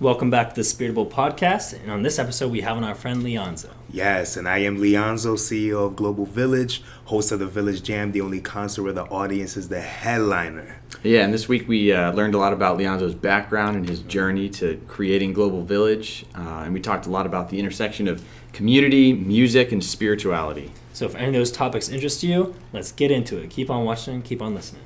Welcome back to the Spiritable podcast, and on this episode we have on our friend Lyonzo. Yes, and I am Lyonzo, CEO of Global Village, host of the Village Jam, the only concert where the audience is the headliner. Yeah, and this week we learned a lot about Lyonzo's background and his journey to creating Global Village, and we talked a lot about the intersection of community, music, and spirituality. So if any of those topics interest you, let's get into it. Keep on watching, keep on listening.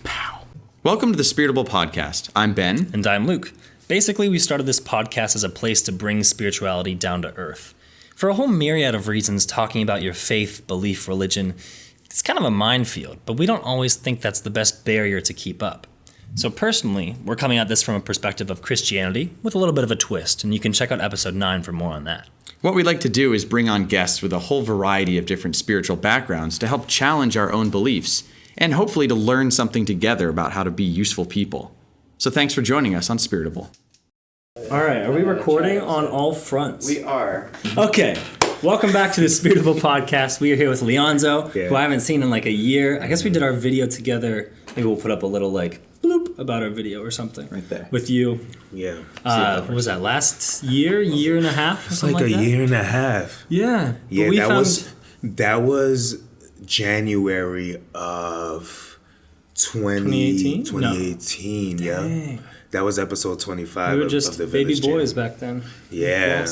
Pow! Welcome to the Spiritable podcast. I'm Ben. And I'm Luke. Basically, we started this podcast as a place to bring spirituality down to earth. For a whole myriad of reasons, talking about your faith, belief, religion, it's kind of a minefield, but we don't always think that's the best barrier to keep up. So personally, we're coming at this from a perspective of Christianity with a little bit of a twist, and you can check out episode 9 for more on that. What we'd like to do is bring on guests with a whole variety of different spiritual backgrounds to help challenge our own beliefs, and hopefully to learn something together about how to be useful people. So thanks for joining us on Spiritable. All right, are we recording on all fronts? We are. Okay, welcome back to the Spiritable podcast. We are here with Lyonzo, who I haven't seen in like a year. I guess we did our video together. Maybe we'll put up a little like bloop about our video or something. Right there. With you. Yeah. What was that, last year and a half? It's like a year and a half. Yeah. Yeah, that was January of 2018. No. Yeah. Dang. That was episode 25 we were just of the Village baby boys Jam. back then. Yeah.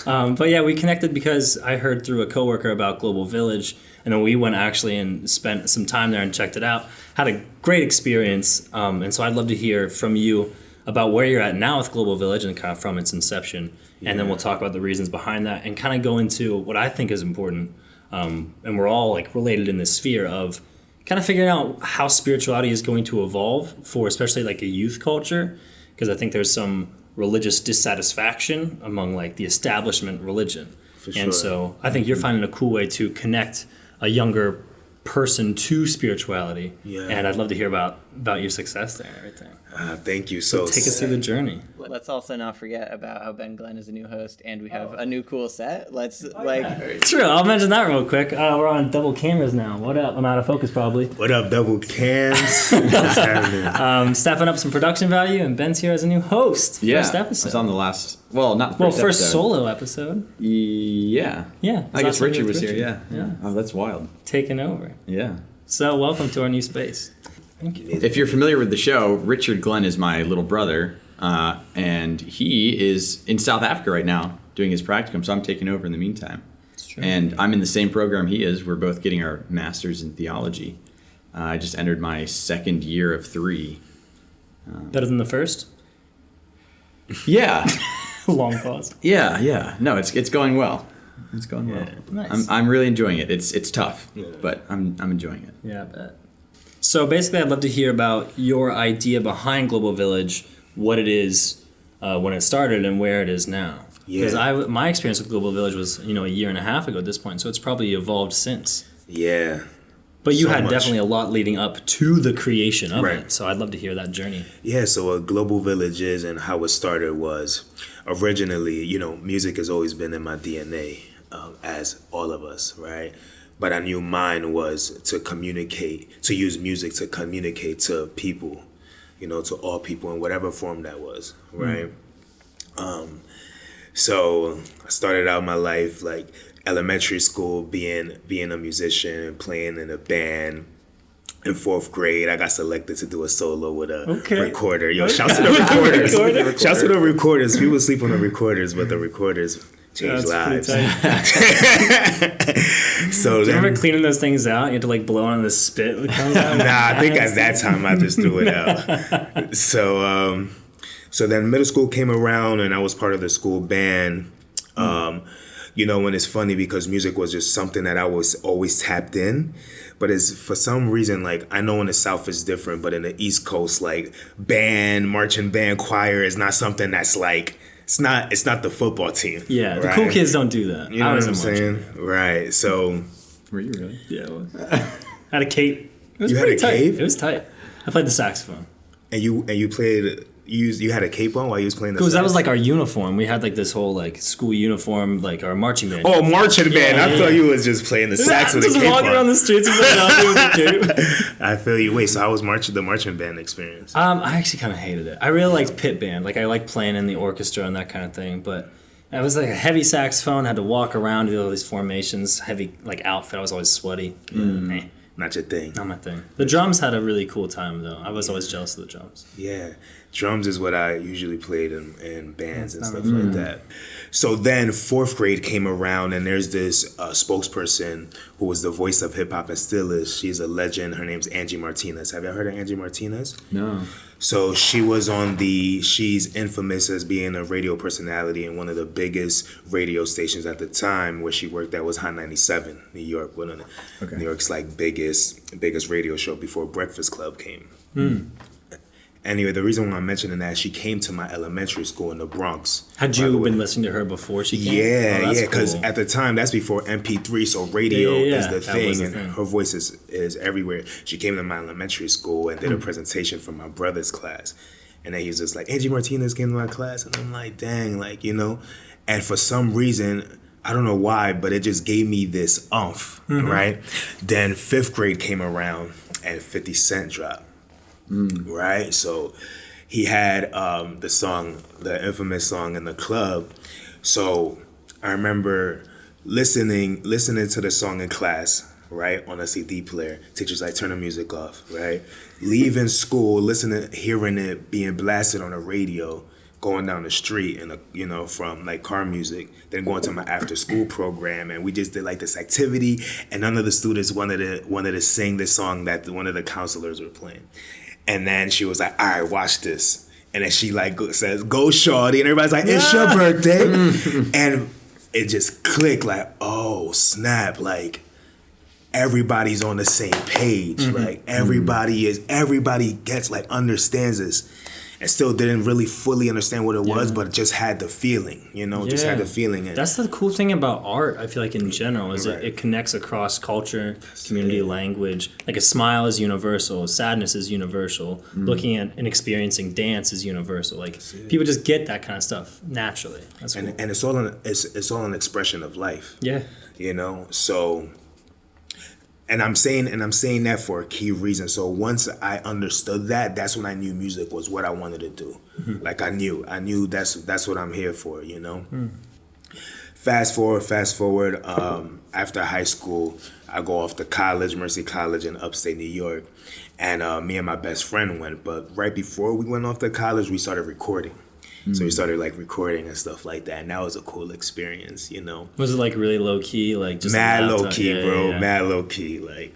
But yeah, we connected because I heard through a coworker about Global Village, and then we went actually and spent some time there and checked it out. Had a great experience, and so I'd love to hear from you about where you're at now with Global Village and kind of from its inception, and then we'll talk about the reasons behind that and kind of go into what I think is important, and we're all like related in this sphere of kind of figuring out how spirituality is going to evolve for especially like a youth culture, because I think there's some religious dissatisfaction among like the establishment religion. For sure. And so I think you're finding a cool way to connect a younger person to spirituality. Yeah. And I'd love to hear about your success there and everything. Thank you. So take us through the journey. Let's also not forget about how Ben Glenn is a new host and we have a new cool set. True, I'll mention that real quick. We're on double cameras now. What up? I'm out of focus probably. What up, double cams? Stepping up some production value, and Ben's here as a new host. Yeah, first episode. I was on the last, not the first episode. Solo episode. Yeah. Yeah. I guess Richard was here, yeah. Oh, that's wild. Taking over. Yeah. So welcome to our new space. Thank you. If you're familiar with the show, Richard Glenn is my little brother, and he is in South Africa right now doing his practicum, so I'm taking over in the meantime. That's true. And I'm in the same program he is. We're both getting our master's in theology. I just entered my second year of 3. Better than the first? Yeah. Long pause. Yeah. No, it's going well. It's going well. Nice. I'm really enjoying it. It's tough, but I'm enjoying it. Yeah, I bet. So basically, I'd love to hear about your idea behind Global Village, what it is when it started, and where it is now. Because my experience with Global Village was a year and a half ago at this point, so it's probably evolved since. Yeah. But you had definitely a lot leading up to the creation of it, so I'd love to hear that journey. Yeah, so what Global Village is and how it started was originally, music has always been in my DNA, as all of us, right? But I knew mine was to use music to communicate to people, to all people in whatever form that was, right? So I started out my life like elementary school being a musician and playing in a band. In 4th grade, I got selected to do a solo with a recorder. Shouts to the recorders. Shouts to the recorders. People sleep on the recorders, but the recorders change lives. So do you remember cleaning those things out? You had to like blow on the spit that comes out? Nah, I think at that time I just threw it out. So then middle school came around and I was part of the school band. And it's funny because music was just something that I was always tapped in. But it's for some reason, like I know in the South it's different, but in the East Coast, like marching band, choir is not something that's like, it's not the football team. Yeah, the cool kids don't do that. You know what I'm saying? Right. So. Were you really? Yeah, it was. I had a cape. It was you pretty had a tight. cave? It was tight. I played the saxophone. And you played you had a cape on while you was playing the Because sax? that was like our uniform. We had like this whole like school uniform, like our marching band. Oh, marching band. I thought you was just playing the sax with a just cape walking around on. the streets with a cape. I feel you. Wait, so how was the marching band experience? I actually kind of hated it. I really liked pit band. Like I liked playing in the orchestra and that kind of thing. But I was like a heavy saxophone. Had to walk around, do all these formations, heavy like outfit. I was always sweaty. Not your thing. Not my thing. The drums had a really cool time though. I was always jealous of the drums. Yeah, drums is what I usually played in bands and stuff like that. So then 4th grade came around, and there's this spokesperson who was the voice of hip hop and still is. She's a legend. Her name's Angie Martinez. Have you heard of Angie Martinez? No. So she's infamous as being a radio personality in one of the biggest radio stations at the time where she worked at was Hot 97, New York, one of New York's like biggest radio show before Breakfast Club came. Anyway, the reason why I'm mentioning that, she came to my elementary school in the Bronx. Had you been listening to her before she came? Yeah, because at the time, that's before MP3, so radio is the thing, and her voice is everywhere. She came to my elementary school and did a presentation for my brother's class. And then he was just like, Angie Martinez came to my class, and I'm like, dang, like, you know. And for some reason, I don't know why, but it just gave me this umph, right? Then 5th grade came around, and 50 Cent dropped. Right, so he had the infamous song in the club. So I remember listening to the song in class, right, on a CD player. Teachers like, turn the music off, right? Leaving school, hearing it being blasted on the radio, going down the street and from like car music, then going to my after school program, and we just did like this activity, and none of the students wanted to sing this song that one of the counselors were playing. And then she was like, all right, watch this. And then she like says, go shorty. And everybody's like, it's your birthday. And it just clicked like, oh, snap. Like, everybody's on the same page. Like, everybody gets, like, understands this. And still didn't really fully understand what it was, but just had the feeling, just had the feeling. And that's the cool thing about art, I feel like, in general, is it connects across culture, community, language. Like a smile is universal, sadness is universal, looking at and experiencing dance is universal. Like people just get that kind of stuff naturally. That's cool. And it's all an expression of life. Yeah. So And I'm saying that for a key reason. So once I understood that, that's when I knew music was what I wanted to do. Like I knew that's what I'm here for, Fast forward, after high school, I go off to college, Mercy College in upstate New York. And me and my best friend went. But right before we went off to college, we started recording. So we started like recording and stuff like that, and that was a cool experience, Was it like really low key, like just mad low key, bro? Mad low key, like.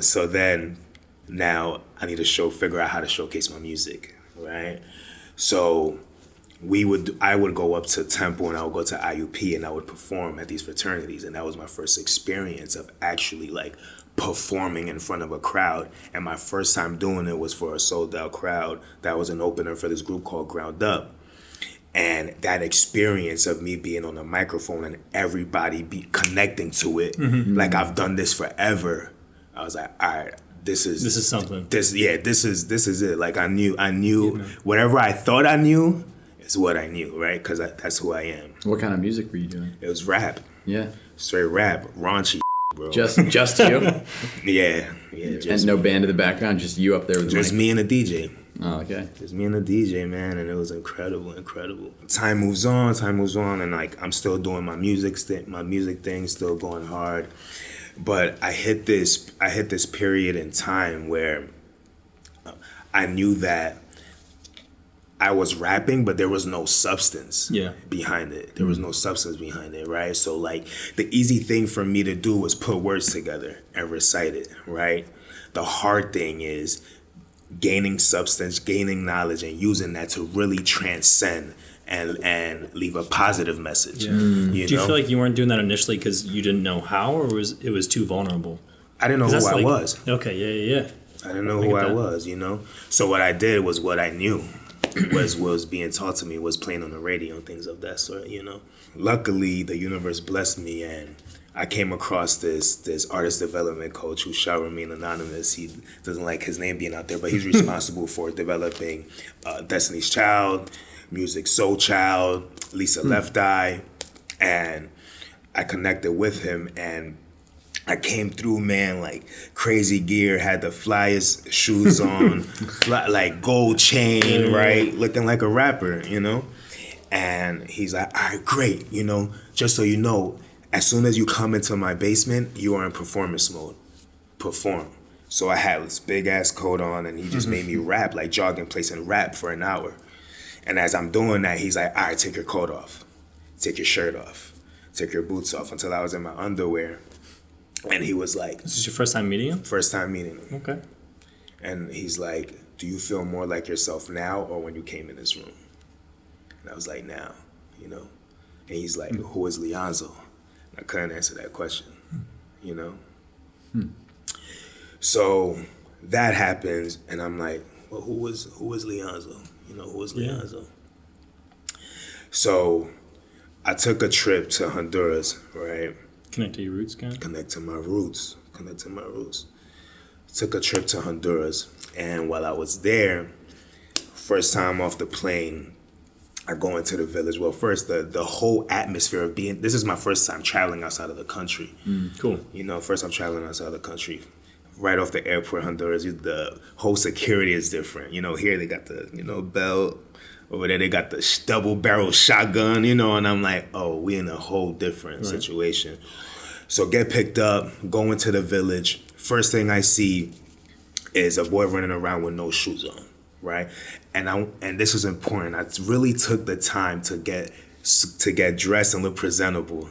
So then, now I need to figure out how to showcase my music, right? So I would go up to Temple and I would go to IUP and I would perform at these fraternities, and that was my first experience of actually like performing in front of a crowd. And my first time doing it was for a sold out crowd. That was an opener for this group called Ground Up. And that experience of me being on a microphone and everybody be connecting to it, like I've done this forever. I was like, all right, this is something. This is it. Like I knew whatever I thought I knew is what I knew, right? Because that's who I am. What kind of music were you doing? It was rap. Yeah. Straight rap, raunchy. Bro. Just you? Yeah. Just and no band in the background, just you up there with the just mic? me and the DJ. Oh, okay. Just me and the DJ, man, and it was incredible. Time moves on, and like I'm still doing my music thing, still going hard. But I hit this period in time where I knew that I was rapping, but there was no substance behind it. There was no substance behind it, right? So like the easy thing for me to do was put words together and recite it, right? The hard thing is gaining substance, gaining knowledge, and using that to really transcend and leave a positive message. Do you feel like you weren't doing that initially because you didn't know how, or it was too vulnerable? I didn't know who I was. Okay, yeah. I didn't know who I was, So what I did was what I knew. was being taught to me, was playing on the radio and things of that sort, Luckily, the universe blessed me, and I came across this artist development coach who shall remain anonymous. He doesn't like his name being out there, but he's responsible for developing Destiny's Child, Music Soul Child, Lisa Left Eye, and I connected with him, and I came through, man, like crazy gear, had the flyest shoes on, like gold chain, right, looking like a rapper, you know. And he's like, all right, great, you know, just so you know, as soon as you come into my basement, you are in performance mode. Perform. So I had this big ass coat on, and he just made me rap, like jog in place and rap for an hour. And as I'm doing that, he's like, all right, take your coat off, take your shirt off, take your boots off, until I was in my underwear. And he was like, This is your first time meeting him? First time meeting him. Okay. And he's like, do you feel more like yourself now or when you came in this room? And I was like, now, you know. And he's like, who is Lyonzo? I couldn't answer that question, you know? So that happens, and I'm like, well, who is Lyonzo? You know, who is Lyonzo? So I took a trip to Honduras, right? Connect to your roots, guy? Connect to my roots. Took a trip to Honduras, and while I was there, first time off the plane, I go into the village. Well, first, the whole atmosphere of being, this is my first time traveling outside of the country. Cool. You know, first I'm traveling outside of the country. Right off the airport, Honduras, the whole security is different. You know, here they got the, you know, belt. Over there they got the double barrel shotgun, you know, and I'm like, oh, we in a whole different situation. So get picked up, go into the village. First thing I see is a boy running around with no shoes on, right? And this is important. I really took the time to get dressed and look presentable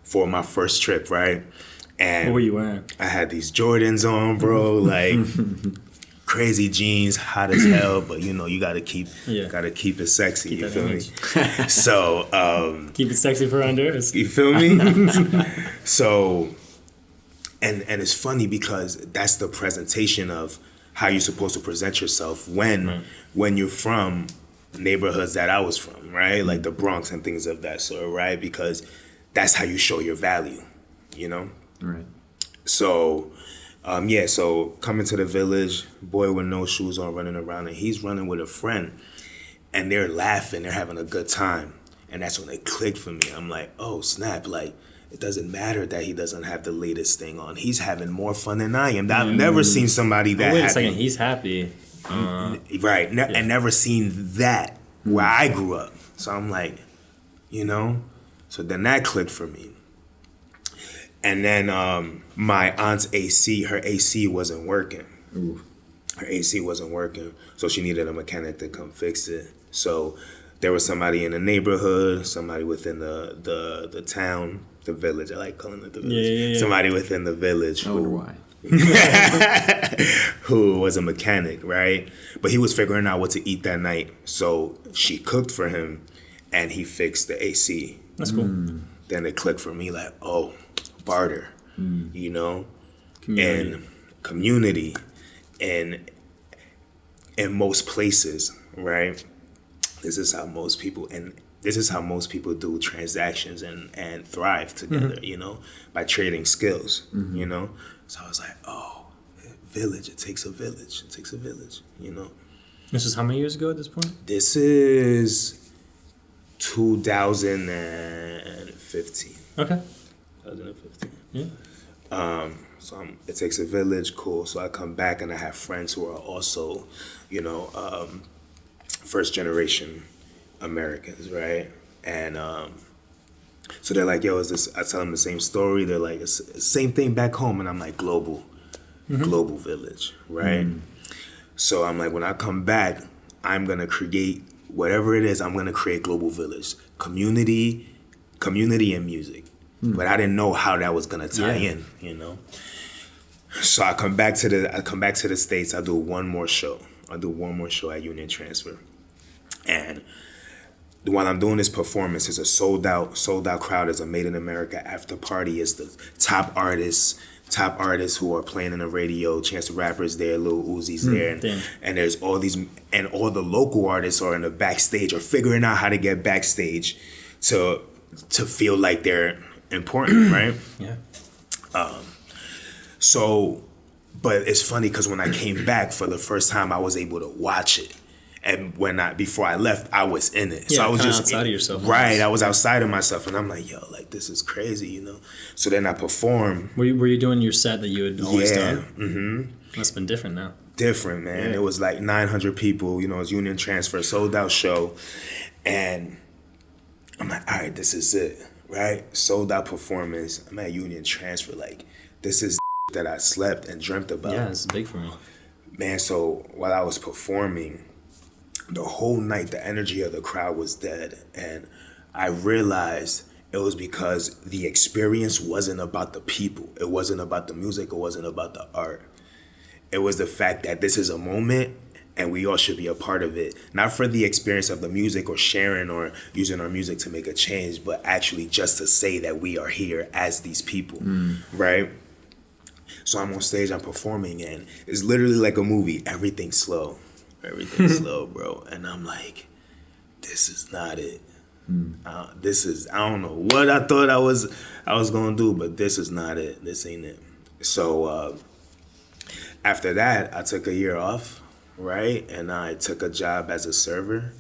for my first trip, right? And what were you wearing? I had these Jordans on, bro, like crazy jeans, hot as hell, but you know, you gotta keep it sexy, you feel me? So keep it sexy for Honduras. You feel me? So and it's funny because that's the presentation of how you're supposed to present yourself when you're from neighborhoods that I was from, right? Like the Bronx and things of that sort, right? Because that's how you show your value, you know? Right. So, so coming to the village, boy with no shoes on running around, and he's running with a friend, and they're laughing, they're having a good time. And that's when it clicked for me. I'm like, oh, snap, like, it doesn't matter that he doesn't have the latest thing on. He's having more fun than I am. I've never seen somebody that wait happy. a second, he's happy. Right, and never seen that where I grew up. So I'm like, you know? So then that clicked for me. And then my aunt's AC, her AC wasn't working. Ooh. Her AC wasn't working, so she needed a mechanic to come fix it. So there was somebody in the neighborhood, somebody within the town, the village. I like calling it the village. Yeah. Somebody within the village I wonder why. who was a mechanic, right? But he was figuring out what to eat that night. So she cooked for him, and he fixed the AC. That's cool. Then it clicked for me like, oh, barter, you know? Community. And community. And in most places, right? This is how most people do transactions and thrive together, you know, by trading skills, you know? So I was like, oh, village, it takes a village, you know? This was how many years ago at this point? This is 2015. Okay. 2015. Yeah. It takes a village, cool. So I come back and I have friends who are also, you know, first generation Americans, right? And so they're like, yo, I tell them the same story. They're like, it's the same thing back home. And I'm like, global village, right? So I'm like, when I come back, I'm going to create whatever it is, I'm going to create global village, community and music. But I didn't know how that was going to tie in, you know? So I come back to the States. I do one more show at Union Transfer. And while I'm doing this performance, it's a sold out crowd. It's a Made in America after party. It's the top artists who are playing in the radio. Chance the Rapper's there, Lil Uzi's there, and there's all these, and all the local artists are in the backstage or figuring out how to get backstage to feel like they're important, right? Yeah. So, but it's funny because when I came back for the first time, I was able to watch it. And before I left, I was in it. So Yeah, I was kinda just outside of yourself, Right, almost. I was outside of myself, and I'm like, yo, like this is crazy, you know. So then I perform. Were you doing your set that you had always Yeah, done? Must have been different now. different, man. Yeah. It was like 900 people. You know, it was Union Transfer, sold out show, and I'm like, all right, this is it, right? Sold out performance. I'm at Union Transfer, like this is that I slept and dreamt about. Yeah, it's big for me. Man, so while I was performing, the whole night, the energy of the crowd was dead. And I realized it was because the experience wasn't about the people. It wasn't about the music. It wasn't about the art. It was the fact that this is a moment and we all should be a part of it. Not for the experience of the music or sharing or using our music to make a change, but actually just to say that we are here as these people, right? So I'm on stage, I'm performing, and it's literally like a movie. Everything's slow. Everything's slow, bro. And I'm like, this is not it. I don't know what I thought I was gonna do, but this is not it. This ain't it. So after that, I took a year off, right? And I took a job as a server,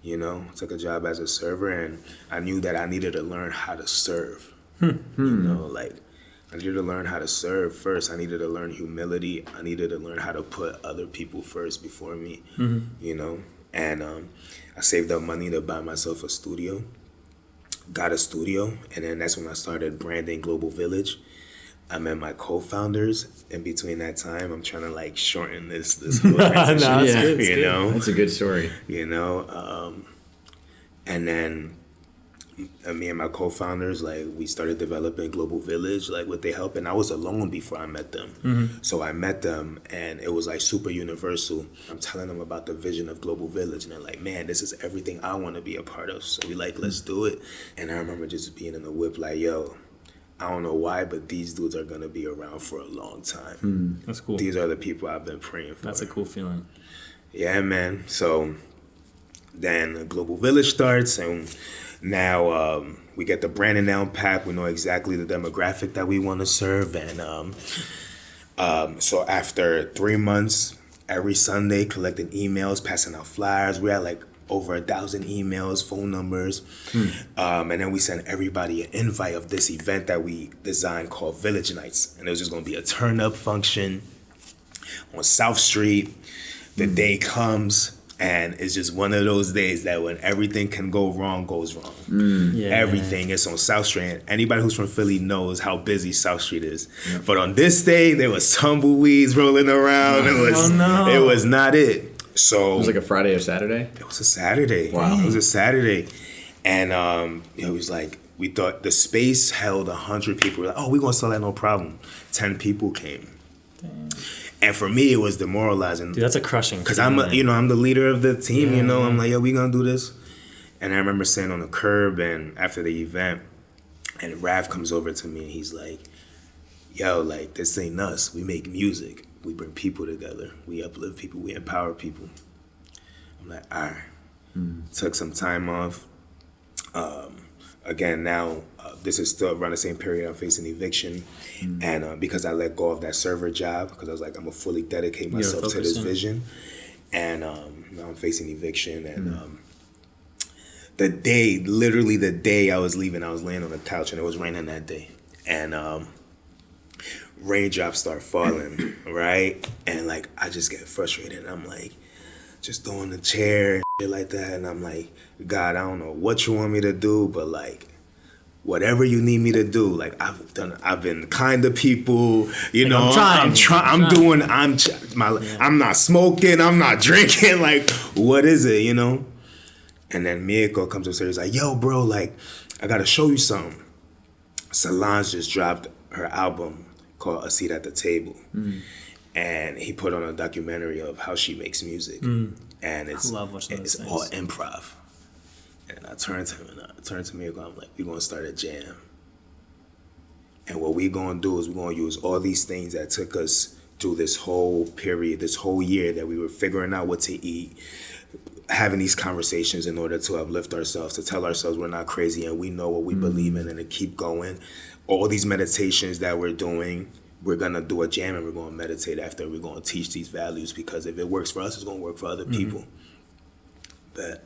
and I knew that I needed to learn how to serve. I needed to learn how to serve first. I needed to learn humility. I needed to learn how to put other people first before me, And I saved up money to buy myself a studio, got a studio, and then that's when I started branding Global Village. I met my co-founders. In between that time, I'm trying to like shorten this whole transition, No, it's good, it's you good. know? That's a good story. And then me and my co-founders, like, we started developing Global Village, like, with their help. And I was alone before I met them. So I met them, and it was, like, super universal. I'm telling them about the vision of Global Village, and they're like, man, this is everything I want to be a part of. So we like, let's do it. And I remember just being in the whip, like, yo, I don't know why, but these dudes are going to be around for a long time. That's cool. These are the people I've been praying for. That's a cool feeling. Yeah, man. So then Global Village starts, and now we get the branding down pat. We know exactly the demographic that we want to serve. And so after 3 months, every Sunday, collecting emails, passing out flyers, we had like over 1,000 emails, phone numbers. And then we sent everybody an invite of this event that we designed called Village Nights. And it was just going to be a turn-up function on South Street. The day comes, and it's just one of those days that when everything can go wrong, goes wrong. Yeah. Everything is on South Street. And anybody who's from Philly knows how busy South Street is. But on this day, there was tumbleweeds rolling around. It was not it. So It was like a Friday or Saturday? it was a Saturday. Wow. It was a Saturday. And it was like, we thought the space held 100 people. We're like, oh, we're going to sell that, no problem. 10 people came. Dang. And for me, it was demoralizing. Dude, that's a crushing. Because I'm the leader of the team, Yeah. I'm like, yo, we gonna do this. And I remember sitting on the curb, and after the event, and Rav comes over to me, and he's like, yo, like, this ain't us. We make music. We bring people together. We uplift people. We empower people. I'm like, all right. Took some time off. Again, now, this is still around the same period I'm facing eviction. And because I let go of that server job, because I was like, I'm going to fully dedicate myself to this vision. And now I'm facing eviction. And literally the day I was leaving, I was laying on the couch, and it was raining that day. And raindrops start falling, right? And like, I just get frustrated. And I'm like, just throwing the chair and shit like that. And I'm like, God, I don't know what you want me to do, but like, whatever you need me to do, like, I've been kind to people, I'm trying. I'm not smoking, I'm not drinking, like, what is it, And then Miyako comes upstairs, like, yo, bro, like, I gotta show you something. Solange just dropped her album called A Seat at the Table. And he put on a documentary of how she makes music. And it's love watching those things. all improv. And I turned to him and I turned to Miyako, I'm like, we're gonna start a jam. And what we're gonna do is we're gonna use all these things that took us through this whole period, this whole year that we were figuring out what to eat, having these conversations in order to uplift ourselves, to tell ourselves we're not crazy and we know what we believe in, and to keep going. All these meditations that we're doing, we're going to do a jam and we're going to meditate after. We're going to teach these values, because if it works for us, it's going to work for other people. But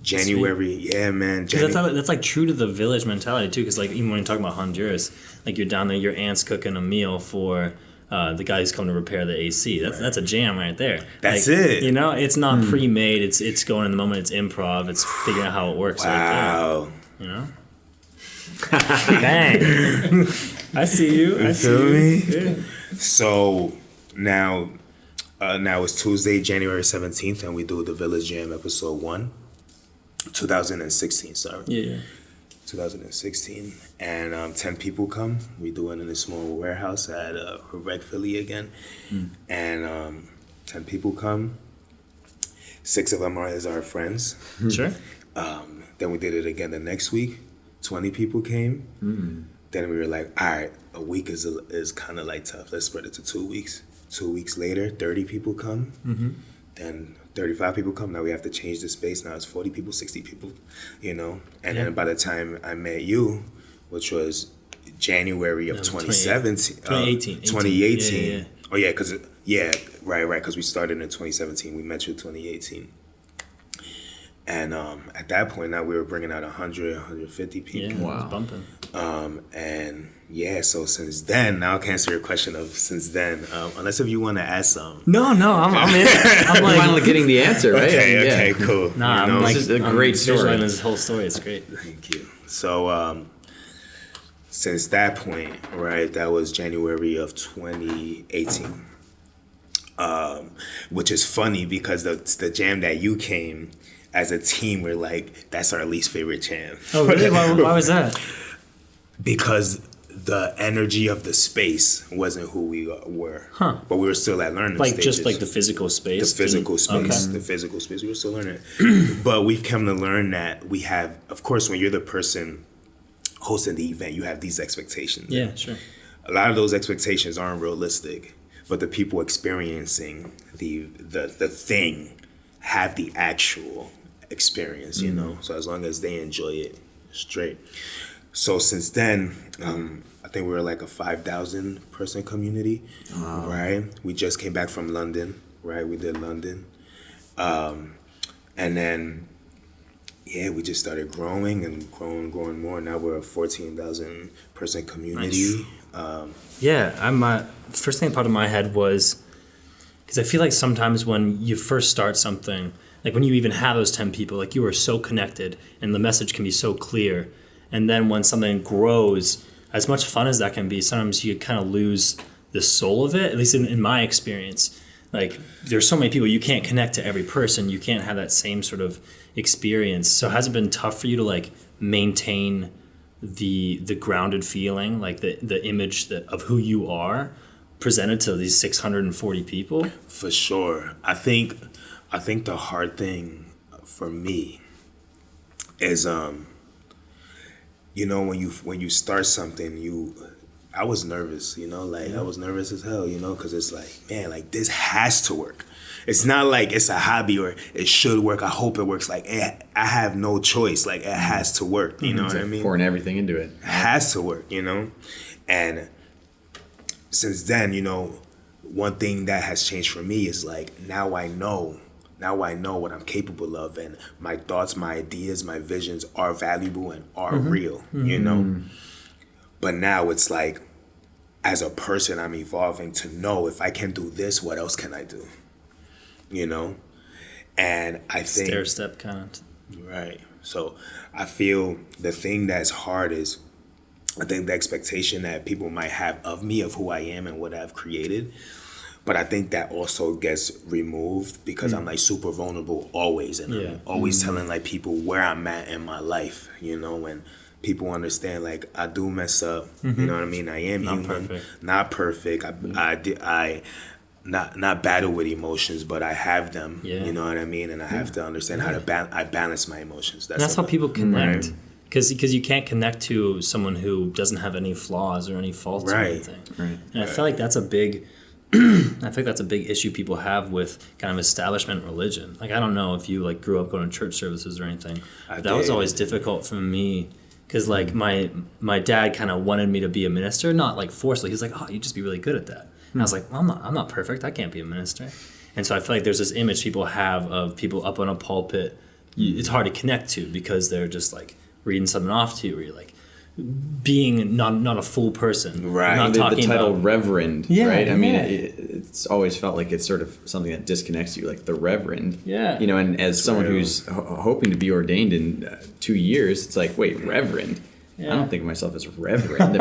January, yeah, man. That's like true to the village mentality too, because like even when you're talking about Honduras, like you're down there, your aunt's cooking a meal for the guy who's come to repair the AC. That's a jam right there. That's like, it. You know, it's not pre-made. It's going in the moment. It's improv. It's figuring out how it works. Wow. Right there, you know. Dang. I see you. You feel me? Yeah. So now it's Tuesday, January 17th, and we do the Village Jam episode 1, 2016. Sorry. Yeah. 2016, and 10 people come. We do it in a small warehouse at Rec Philly again, and 10 people come. 6 of them are our friends. Sure. Then we did it again the next week. 20 people came. Then we were like, all right, a week is kind of like tough. Let's spread it to 2 weeks. 2 weeks later, 30 people come. Then 35 people come. Now we have to change the space. Now it's 40 people, 60 people, you know. And then by the time I met you, which was January of 2017. 2018. 2018. Yeah. Oh, yeah, right, because we started in 2017. We met you in 2018. And at that point, now we were bringing out 100, 150 people. Yeah, wow. It was bumping. And yeah, so since then, now I can answer your question of since then, unless if you want to add some. No, I'm in. I'm We're finally getting the answer, right? Okay, cool. Nah, you know? This is a great story. This whole story is great. Thank you. So since that point, right, that was January of 2018. Which is funny because the jam that you came as a team, we're like, that's our least favorite jam. Oh, really? Why was that? Because the energy of the space wasn't who we were. But we were still at learning like stages. just like the physical space? The physical space. Okay. The physical space. We were still learning. But we've come to learn that we have, of course, when you're the person hosting the event, you have these expectations. Yeah, sure. A lot of those expectations aren't realistic, but the people experiencing the thing have the actual experience, you know? So as long as they enjoy it, straight. So since then, I think we were like a 5,000 person community, right? We just came back from London, right? We did London. And then, yeah, we just started growing and growing more. Now we're a 14,000 person community. Nice. First thing that popped in my head was, because I feel like sometimes when you first start something, like when you even have those 10 people, like you are so connected and the message can be so clear. And then when something grows, as much fun as that can be, sometimes you kind of lose the soul of it, at least in my experience. Like there's so many people, you can't connect to every person. You can't have that same sort of experience. So has it been tough for you to like maintain the grounded feeling, like the image of who you are presented to these 640 people? For sure. I think the hard thing for me is you know, when you start something, I was nervous, you know, like I was nervous as hell, you know, because it's like, man, like this has to work. It's not like it's a hobby or it should work. I hope it works. Like I have no choice. Like it has to work. You know what I mean? Pouring everything into it. It has to work, you know? And since then, you know, one thing that has changed for me is like now I know what I'm capable of, and my thoughts, my ideas, my visions are valuable and are real, you know? But now it's like, as a person, I'm evolving to know if I can do this, what else can I do? You know? And I think... Stair step kind of. Right. So I feel the thing that's hard is, I think the expectation that people might have of me, of who I am and what I've created. But I think that also gets removed because I'm like super vulnerable always. And I'm always telling like people where I'm at in my life, you know, when people understand like I do mess up, you know what I mean? I am not perfect. I not battle with emotions, but I have them, you know what I mean? And I have to understand how to I balance my emotions. That's how people connect. Because you can't connect to someone who doesn't have any flaws or any faults or anything. Right. And I feel like that's a big I think that's a big issue people have with kind of establishment religion. Like, I don't know if you like grew up going to church services or anything. That was always difficult for me because like my dad kind of wanted me to be a minister, not like forcefully. He's like, oh, you'd just be really good at that. And I was like, well, I'm not perfect. I can't be a minister. And so I feel like there's this image people have of people up on a pulpit. It's hard to connect to because they're just like reading something off to you, where you're like, being not a full person, right? Not the title about, Reverend, right? I mean, it's always felt like it's sort of something that disconnects you, like the Reverend. Yeah. You know, and as someone who's hoping to be ordained in 2 years, it's like, wait, Reverend? Yeah. I don't think of myself as Reverend.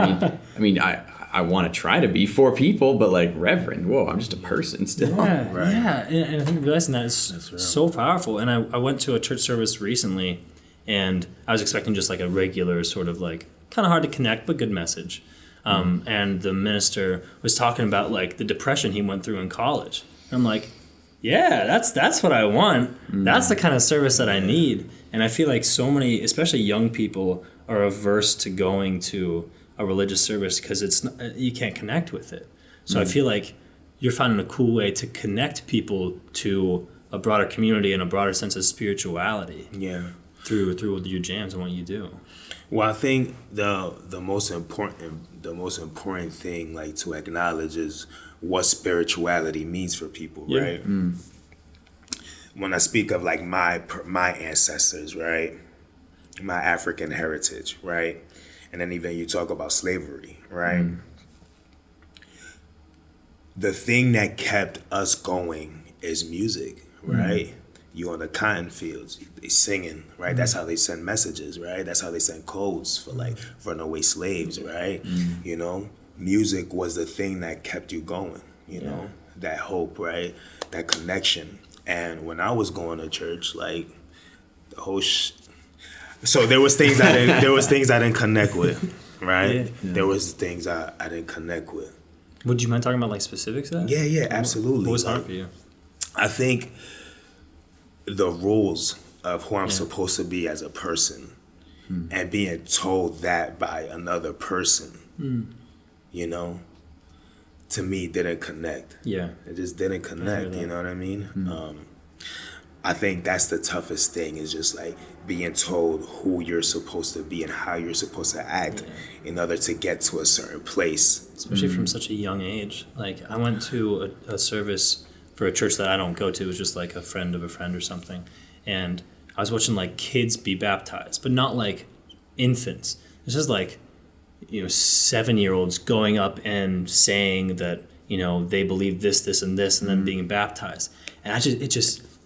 I want to try to be for people, but like Reverend, whoa, I'm just a person still. Yeah, right. Yeah, and I think realizing that is so powerful. And I went to a church service recently, and I was expecting just like a regular sort of like kind of hard to connect, but good message. And the minister was talking about like the depression he went through in college. And I'm like, yeah, that's what I want. That's the kind of service that I need. And I feel like so many, especially young people, are averse to going to a religious service because you can't connect with it. So I feel like you're finding a cool way to connect people to a broader community and a broader sense of spirituality. Yeah. Through your jams and what you do. Well, I think the most important thing like to acknowledge is what spirituality means for people, right? When I speak of like my ancestors, right, my African heritage, right, and then even you talk about slavery, right. The thing that kept us going is music, right? You on the cotton fields, they singing, right? That's how they send messages, right? That's how they send codes for like runaway slaves, right? You know, music was the thing that kept you going, you know, that hope, right? That connection. And when I was going to church, like the whole so there was things I didn't connect with, right? There was things I didn't connect with. Would you mind talking about like specifics of that? Yeah, absolutely. What was hard for you? I think the rules of who I'm supposed to be as a person and being told that by another person, you know, to me didn't connect. Yeah. It just didn't connect, you know what I mean? I think that's the toughest thing is just like being told who you're supposed to be and how you're supposed to act in order to get to a certain place. Especially from such a young age. Like I went to a service for a church that I don't go to. It was just like a friend of a friend or something. And I was watching like kids be baptized, but not like infants. It's just like, 7-year-olds going up and saying that, they believe this, and this, and then being baptized. And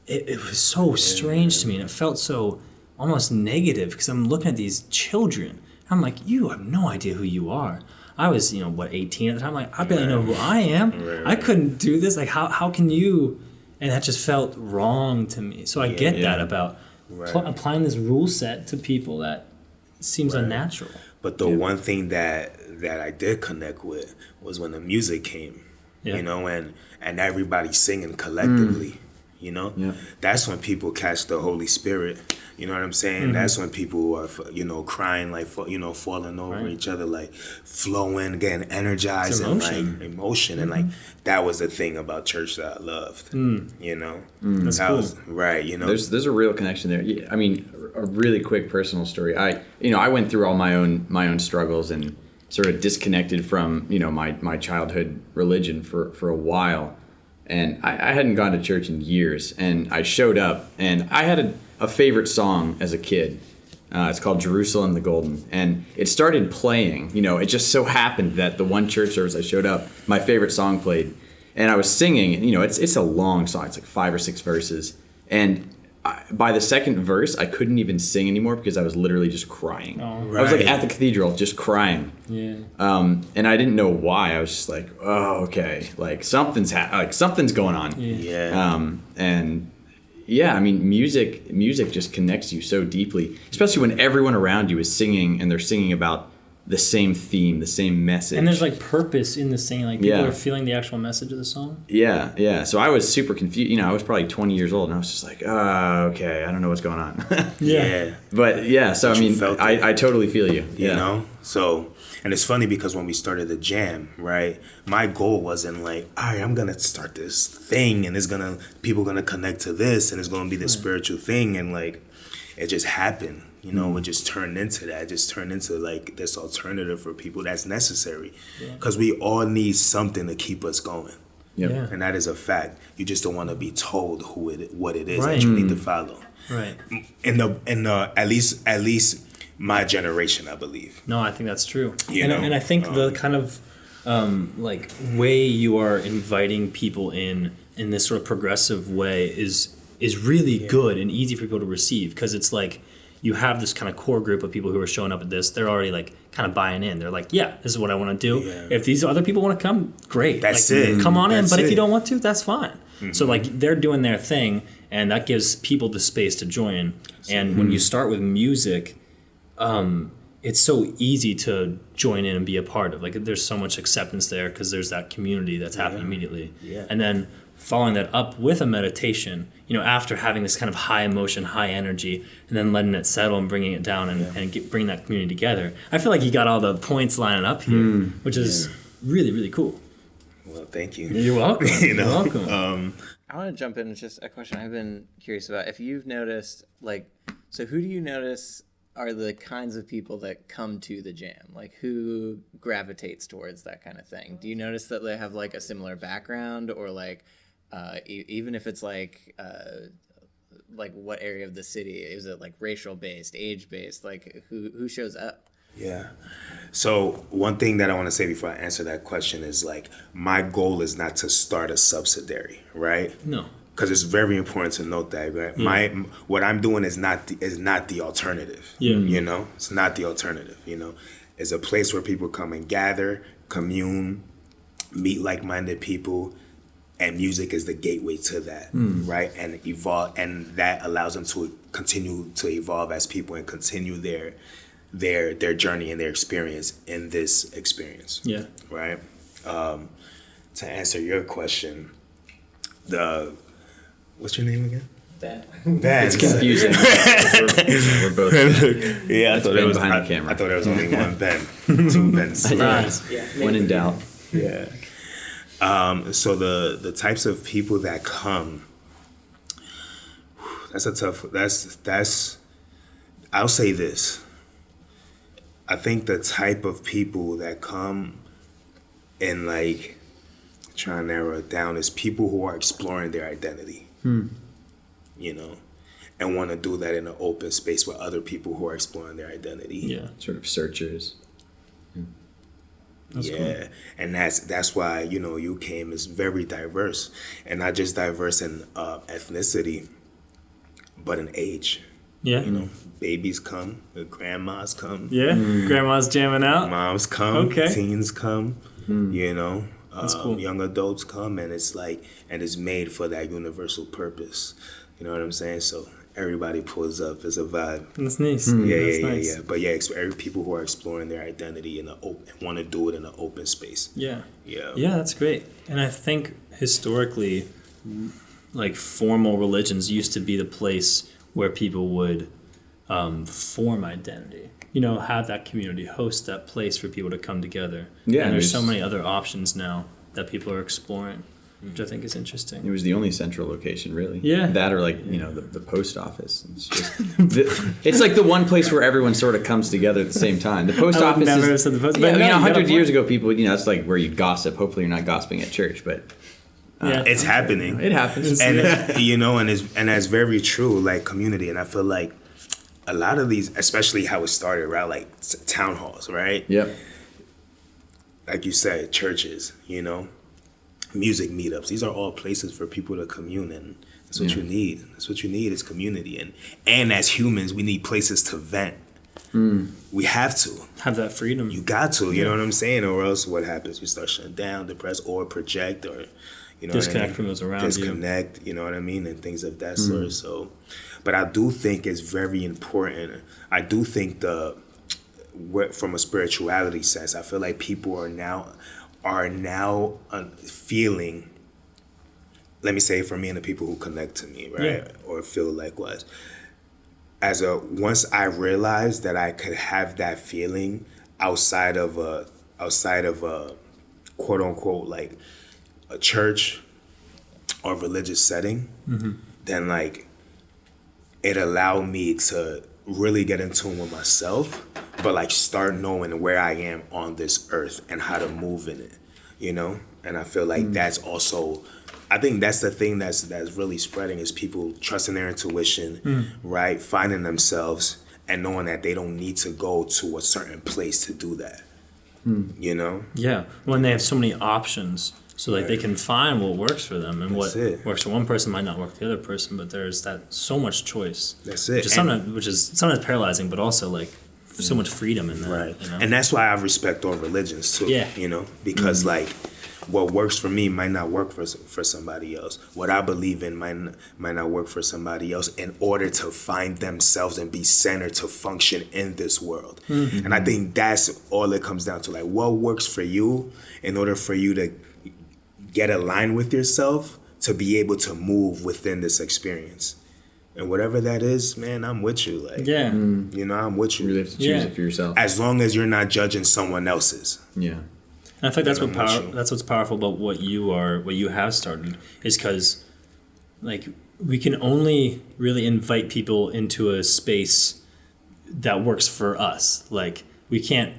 it was so strange to me. And it felt so almost negative because I'm looking at these children. I'm like, you have no idea who you are. I was, 18 at the time. Like, I barely know who I am. Right. I couldn't do this. Like, how can you? And that just felt wrong to me. So I get that about applying this rule set to people that seems unnatural. But the one thing that I did connect with was when the music came, and everybody singing collectively. That's when people catch the Holy Spirit. You know what I'm saying? That's when people are, crying, like, falling over each other, like flowing, getting energized, and like emotion. And like, that was the thing about church that I loved, That's cool. There's a real connection there. I mean, a really quick personal story. I went through all my own struggles and sort of disconnected from, my childhood religion for a while. And I hadn't gone to church in years, and I showed up, and I had a favorite song as a kid. It's called Jerusalem the Golden, and it started playing. It just so happened that the one church service I showed up, my favorite song played, and I was singing. And, it's a long song. It's like 5 or 6 verses, and by the second verse, I couldn't even sing anymore because I was literally just crying. I was like at the cathedral, just crying. Yeah. And I didn't know why. I was just like, oh, okay, like something's going on. Yeah. And yeah, I mean, music just connects you so deeply, especially when everyone around you is singing and they're singing about the same theme, the same message. And there's like purpose in the singing. Like people Yeah. are feeling the actual message of the song. Yeah. So I was super confused. You know, I was probably 20 years old, and I was just like, okay, I don't know what's going on. Yeah. But yeah, so But I you mean, felt it. I totally feel you. You know? So, and it's funny because when we started the jam, right, my goal wasn't like, all right, I'm going to start this thing and people going to connect to this and it's going to be this spiritual thing. And like, it just happened, you know, it just turned into that. It just turned into like this alternative for people that's necessary because we all need something to keep us going. Yep. Yeah. And that is a fact. You just don't want to be told what it is Right. that you need to follow. Right. In the at least my generation, I believe. No, I think that's true. You and, know, and I think the kind of like way you are inviting people in this sort of progressive way is really good and easy for people to receive, because it's like you have this kind of core group of people who are showing up at this. They're already like kind of buying in. They're like, yeah, this is what I want to do. Yeah. If these other people want to come, great. That's like, it. Come on in. That's But if it. you don't want to, that's fine. So like they're doing their thing, and that gives people the space to join. And when you start with music, it's so easy to join in and be a part of. Like there's so much acceptance there because there's that community that's happening immediately. Yeah. And then following that up with a meditation, you know, after having this kind of high emotion, high energy, and then letting it settle and bringing it down and bring that community together. I feel like you got all the points lining up here, which is really, really cool. Well, thank you. You're welcome. You know, You're welcome. I want to jump in with just a question I've been curious about. If you've noticed, like, so who do you notice are the kinds of people that come to the jam? Like, who gravitates towards that kind of thing? Do you notice that they have like a similar background, or like, even if it's like what area of the city? Is it like racial based, age based? Like, who shows up? Yeah. So one thing that I want to say before I answer that question is like, my goal is not to start a subsidiary, right? No. Because it's very important to note that, right? What I'm doing is not the alternative. Yeah. You know, it's not the alternative. You know, it's a place where people come and gather, commune, meet like-minded people, and music is the gateway to that, right? And evolve, and that allows them to continue to evolve as people and continue their journey and their experience in this experience. Yeah. Right. To answer your question, what's your name again? Ben. Ben. It's confusing. we're both. Yeah, I thought Ben it was behind the camera. I thought there was only one Ben. Two Bens. When in doubt. Yeah. So the types of people that come, that's a tough. That's. I'll say this. I think the type of people that come and like try to narrow it down is people who are exploring their identity. You know, and want to do that in an open space with other people who are exploring their identity. Yeah. Sort of searchers. That's yeah, cool. and that's why, you know, UCAM is very diverse, and not just diverse in ethnicity, but in age. Yeah. You know, babies come, the grandmas come, Yeah. Grandma's jamming out. moms come, Okay. teens come. You know, That's cool. young adults come, and it's like, and it's made for that universal purpose. You know what I'm saying? So everybody pulls up. It's a vibe. That's nice. Yeah, That's yeah, nice. yeah. But yeah, people who are exploring their identity in the open, want to do it in an open space. Yeah. Yeah. Yeah, that's great. And I think historically, like formal religions used to be the place where people would form identity. You know, have that community, host that place for people to come together. Yeah, and there's so there's- many other options now that people are exploring, which I think is interesting. It was the only central location, really. Yeah. That or like, you know, the post office. It's just, it's like the one place where everyone sort of comes together at the same time. The post I would office never is, have said the post- yeah, but no, you know, you got a 100 years point. ago, people, you know, it's like where you gossip. Hopefully you're not gossiping at church, but Yeah. It's happening. it happens. And you know, and that's very true. Like community, and I feel like a lot of these, especially how it started, right? Like town halls, right? Yep. Like you said, churches. You know, music meetups. These are all places for people to commune, and that's what you need. That's what you need is community, and as humans, we need places to vent. We have to. Have that freedom. You got to. You know what I'm saying? Or else, what happens? You start shutting down, depressed, or project, or you know, Disconnect what I mean? from those around you. Disconnect. You know what I mean, and things of that sort. So, but I do think it's very important. I do think from a spirituality sense, I feel like people are now feeling. Let me say for me and the people who connect to me, right, or feel likewise. Once I realized that I could have that feeling outside of a quote unquote like a church or religious setting, then like it allowed me to really get in tune with myself, but like start knowing where I am on this earth and how to move in it, And I feel like that's also, I think that's the thing that's really spreading is people trusting their intuition, right? Finding themselves and knowing that they don't need to go to a certain place to do that, Yeah, when they have so many options. So like they can find what works for them, and what works for one person might not work for the other person. But there's that so much choice. That's it. Which is sometimes paralyzing, but also like so much freedom in that. Right. And that's why I respect all religions too. Yeah. Because like what works for me might not work for somebody else. What I believe in might not work for somebody else in order to find themselves and be centered to function in this world. And I think that's all it comes down to. Like what works for you in order for you to get aligned with yourself to be able to move within this experience. And whatever that is, man, I'm with you. Like, I'm with you. You really have to choose it for yourself. As long as you're not judging someone else's. Yeah. And I think that's that's what's powerful about what you have started, is because like we can only really invite people into a space that works for us. Like we can't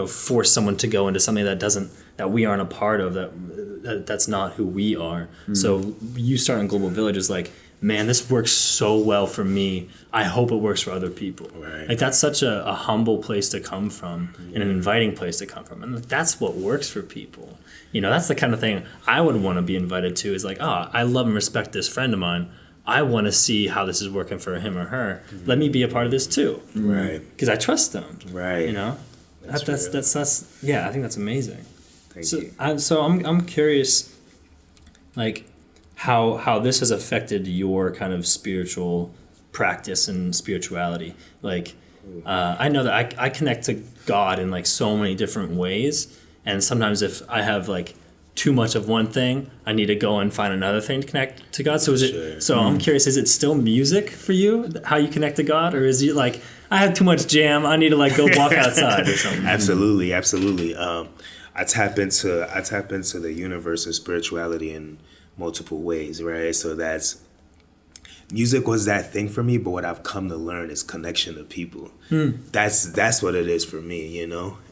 force someone to go into something that we aren't a part of, that's not who we are. So you starting Global Village is like, man, this works so well for me. I hope it works for other people. Right. Like that's such a humble place to come from, and an inviting place to come from. And that's what works for people. That's the kind of thing I would want to be invited to, is like, oh, I love and respect this friend of mine. I want to see how this is working for him or her. Let me be a part of this too. Right. Because I trust them. Right. That's I think that's amazing. Thank you. I'm curious, like, how this has affected your kind of spiritual practice and spirituality. Like, I know that I connect to God in like so many different ways, and sometimes if I have like too much of one thing, I need to go and find another thing to connect to God. So I'm curious, is it still music for you, how you connect to God, or is it like, I have too much jam, I need to like go walk outside or something? Absolutely. I tap into the universe of spirituality in multiple ways, right? So music was that thing for me, but what I've come to learn is connection to people. That's what it is for me,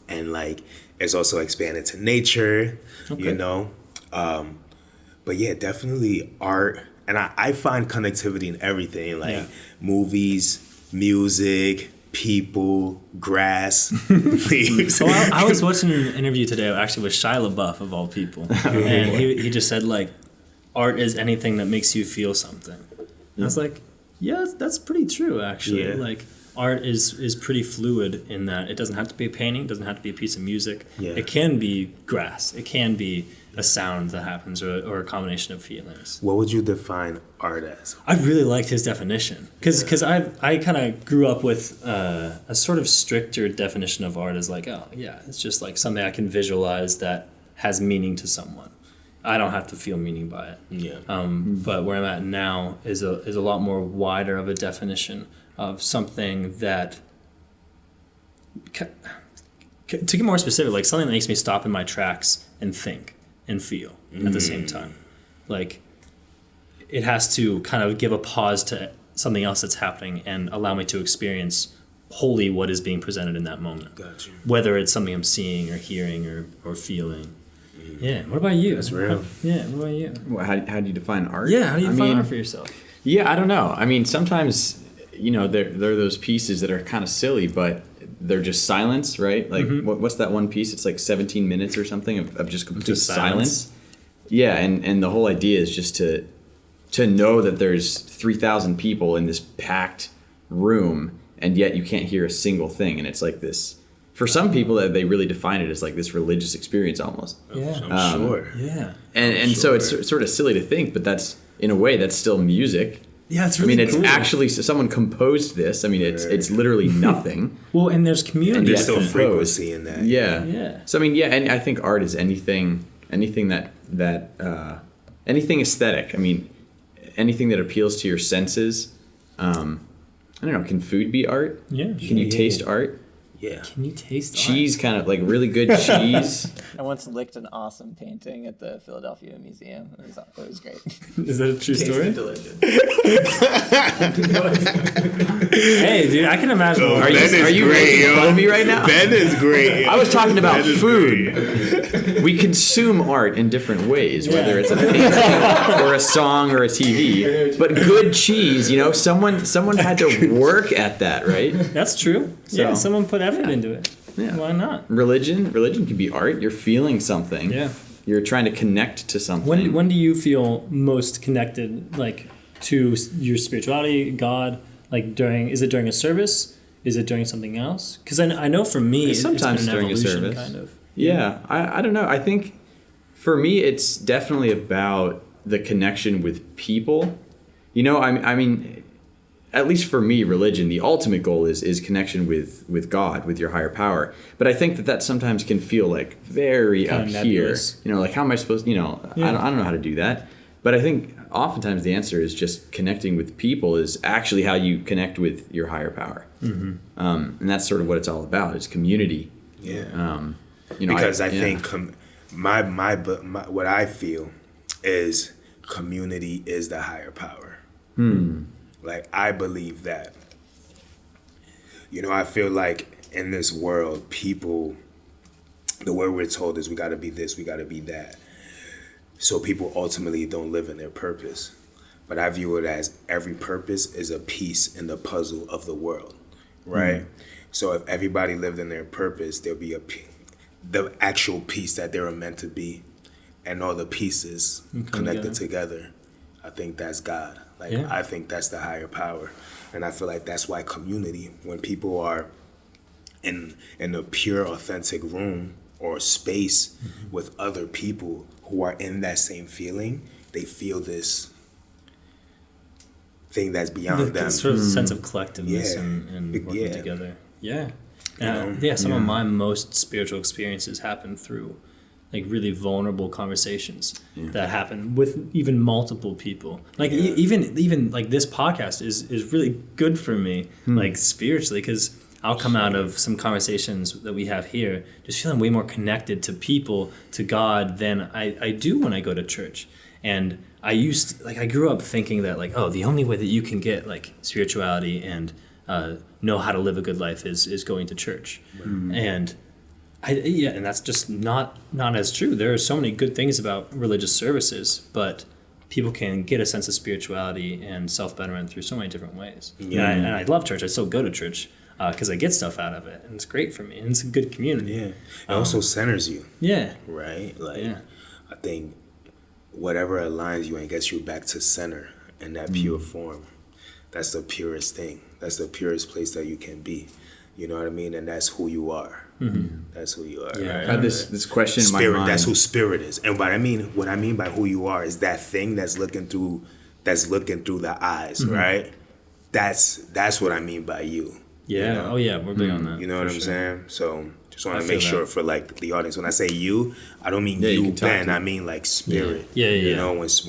and like it's also expanded to nature, but yeah, definitely art. And I find connectivity in everything, like movies, music, people, grass, leaves. So I was watching an interview today, actually with Shia LaBeouf of all people, and he just said like, art is anything that makes you feel something. And I was like, yeah, that's pretty true actually. Yeah. Like art is pretty fluid in that it doesn't have to be a painting, it doesn't have to be a piece of music. Yeah. It can be grass, it can be a sound that happens, or a combination of feelings. What would you define art as? I really liked his definition because I kind of grew up with a sort of stricter definition of art as like, oh yeah, it's just like something I can visualize that has meaning to someone. I don't have to feel meaning by it. Yeah. But where I'm at now is a lot more wider of a definition of something that, to get more specific, like something that makes me stop in my tracks and think and feel at the same time. Like it has to kind of give a pause to something else that's happening and allow me to experience wholly what is being presented in that moment. Gotcha. Whether it's something I'm seeing or hearing or feeling. Yeah. What about you? That's real. What about you? Well, how do you define art? Yeah. How do you define art for yourself? Yeah, I don't know. I mean, sometimes, there are those pieces that are kind of silly, but they're just silence, right? Like, what's that one piece? It's like 17 minutes or something of just complete silence. Yeah, and the whole idea is just to know that there's 3,000 people in this packed room, and yet you can't hear a single thing. And it's like this, for some people, that they really define it as like this religious experience almost. Yeah. I'm sure. Yeah. And so it's sort of silly to think, but that's, in a way, that's still music. Yeah, it's I really mean, it's cool. actually someone composed this. I mean, it's literally nothing. Well, and there's community. There's Yeah, still composed. frequency in that. Yeah. Yeah. So I mean, yeah, and I think art is anything anything aesthetic. I mean, anything that appeals to your senses. I don't know. Can food be art? Yeah. Can you taste art? Yeah. Can you taste Cheese, kind of like really good cheese. I once licked an awesome painting at the Philadelphia Museum. It was great. art? Is that a true story? Delicious. Hey, dude, I can imagine. Oh, Are you, Ben is are you great, making yo. fun of me right now? Ben is great. I was talking about Ben is food. great. We consume art in different ways, whether it's a painting or a song or a TV. But good cheese, someone had to work at that, right? That's true. Yeah, someone put effort into it. Yeah. Why not? Religion can be art. You're feeling something. Yeah. You're trying to connect to something. When do you feel most connected, like, to your spirituality, God? Like, is it during a service? Is it during something else? Because I know for me, Sometimes it's been an during a evolution, service. kind of. Yeah, I don't know. I think for me, it's definitely about the connection with people. I mean, at least for me, religion, the ultimate goal is connection with God, with your higher power. But I think that sometimes can feel like very Kind up of here. nebulous. Like, how am I supposed to, I don't know how to do that. But I think oftentimes the answer is just connecting with people is actually how you connect with your higher power. Mm-hmm. And that's sort of what it's all about. It's community. Yeah. Because I think my what I feel is community is the higher power. Like, I believe that. I feel like in this world, people, the way we're told is we got to be this, we got to be that. So people ultimately don't live in their purpose. But I view it as every purpose is a piece in the puzzle of the world, right? So if everybody lived in their purpose, there'll be the actual piece that they were meant to be, and all the pieces connected together. I think that's God. Like, I think that's the higher power. And I feel like that's why community, when people are in a pure, authentic room or space with other people who are in that same feeling, they feel this thing that's beyond them. Sort of sense of collectiveness Yeah. and working Yeah. together. Yeah. know? Some of my most spiritual experiences happen through like really vulnerable conversations that happen with even multiple people. Like even like this podcast is really good for me, like spiritually, because I'll come out of some conversations that we have here just feeling way more connected to people, to God, than I do when I go to church. And I grew up thinking that like, oh, the only way that you can get like spirituality and know how to live a good life is going to church. And and that's just not as true. There are so many good things about religious services, but people can get a sense of spirituality and self-betterment through so many different ways. And I love church. I still go to church because I get stuff out of it, and it's great for me, and it's a good community. Yeah, it also centers you. Yeah. Right? Like, I think whatever aligns you and gets you back to center in that pure form, that's the purest thing. That's the purest place that you can be. You know what I mean? And that's who you are. That's who you are. Yeah, right? I had this question in my Spirit. mind. That's who spirit is. And what I mean by who you are is that thing that's looking through the eyes, right? That's what I mean by you. Yeah. You know? Oh yeah, we're big on that. You know what I'm saying? So just want I to make feel sure that. for like the audience, when I say you, I don't mean you you, can talk Ben. to I mean like spirit. Yeah. You know, when Just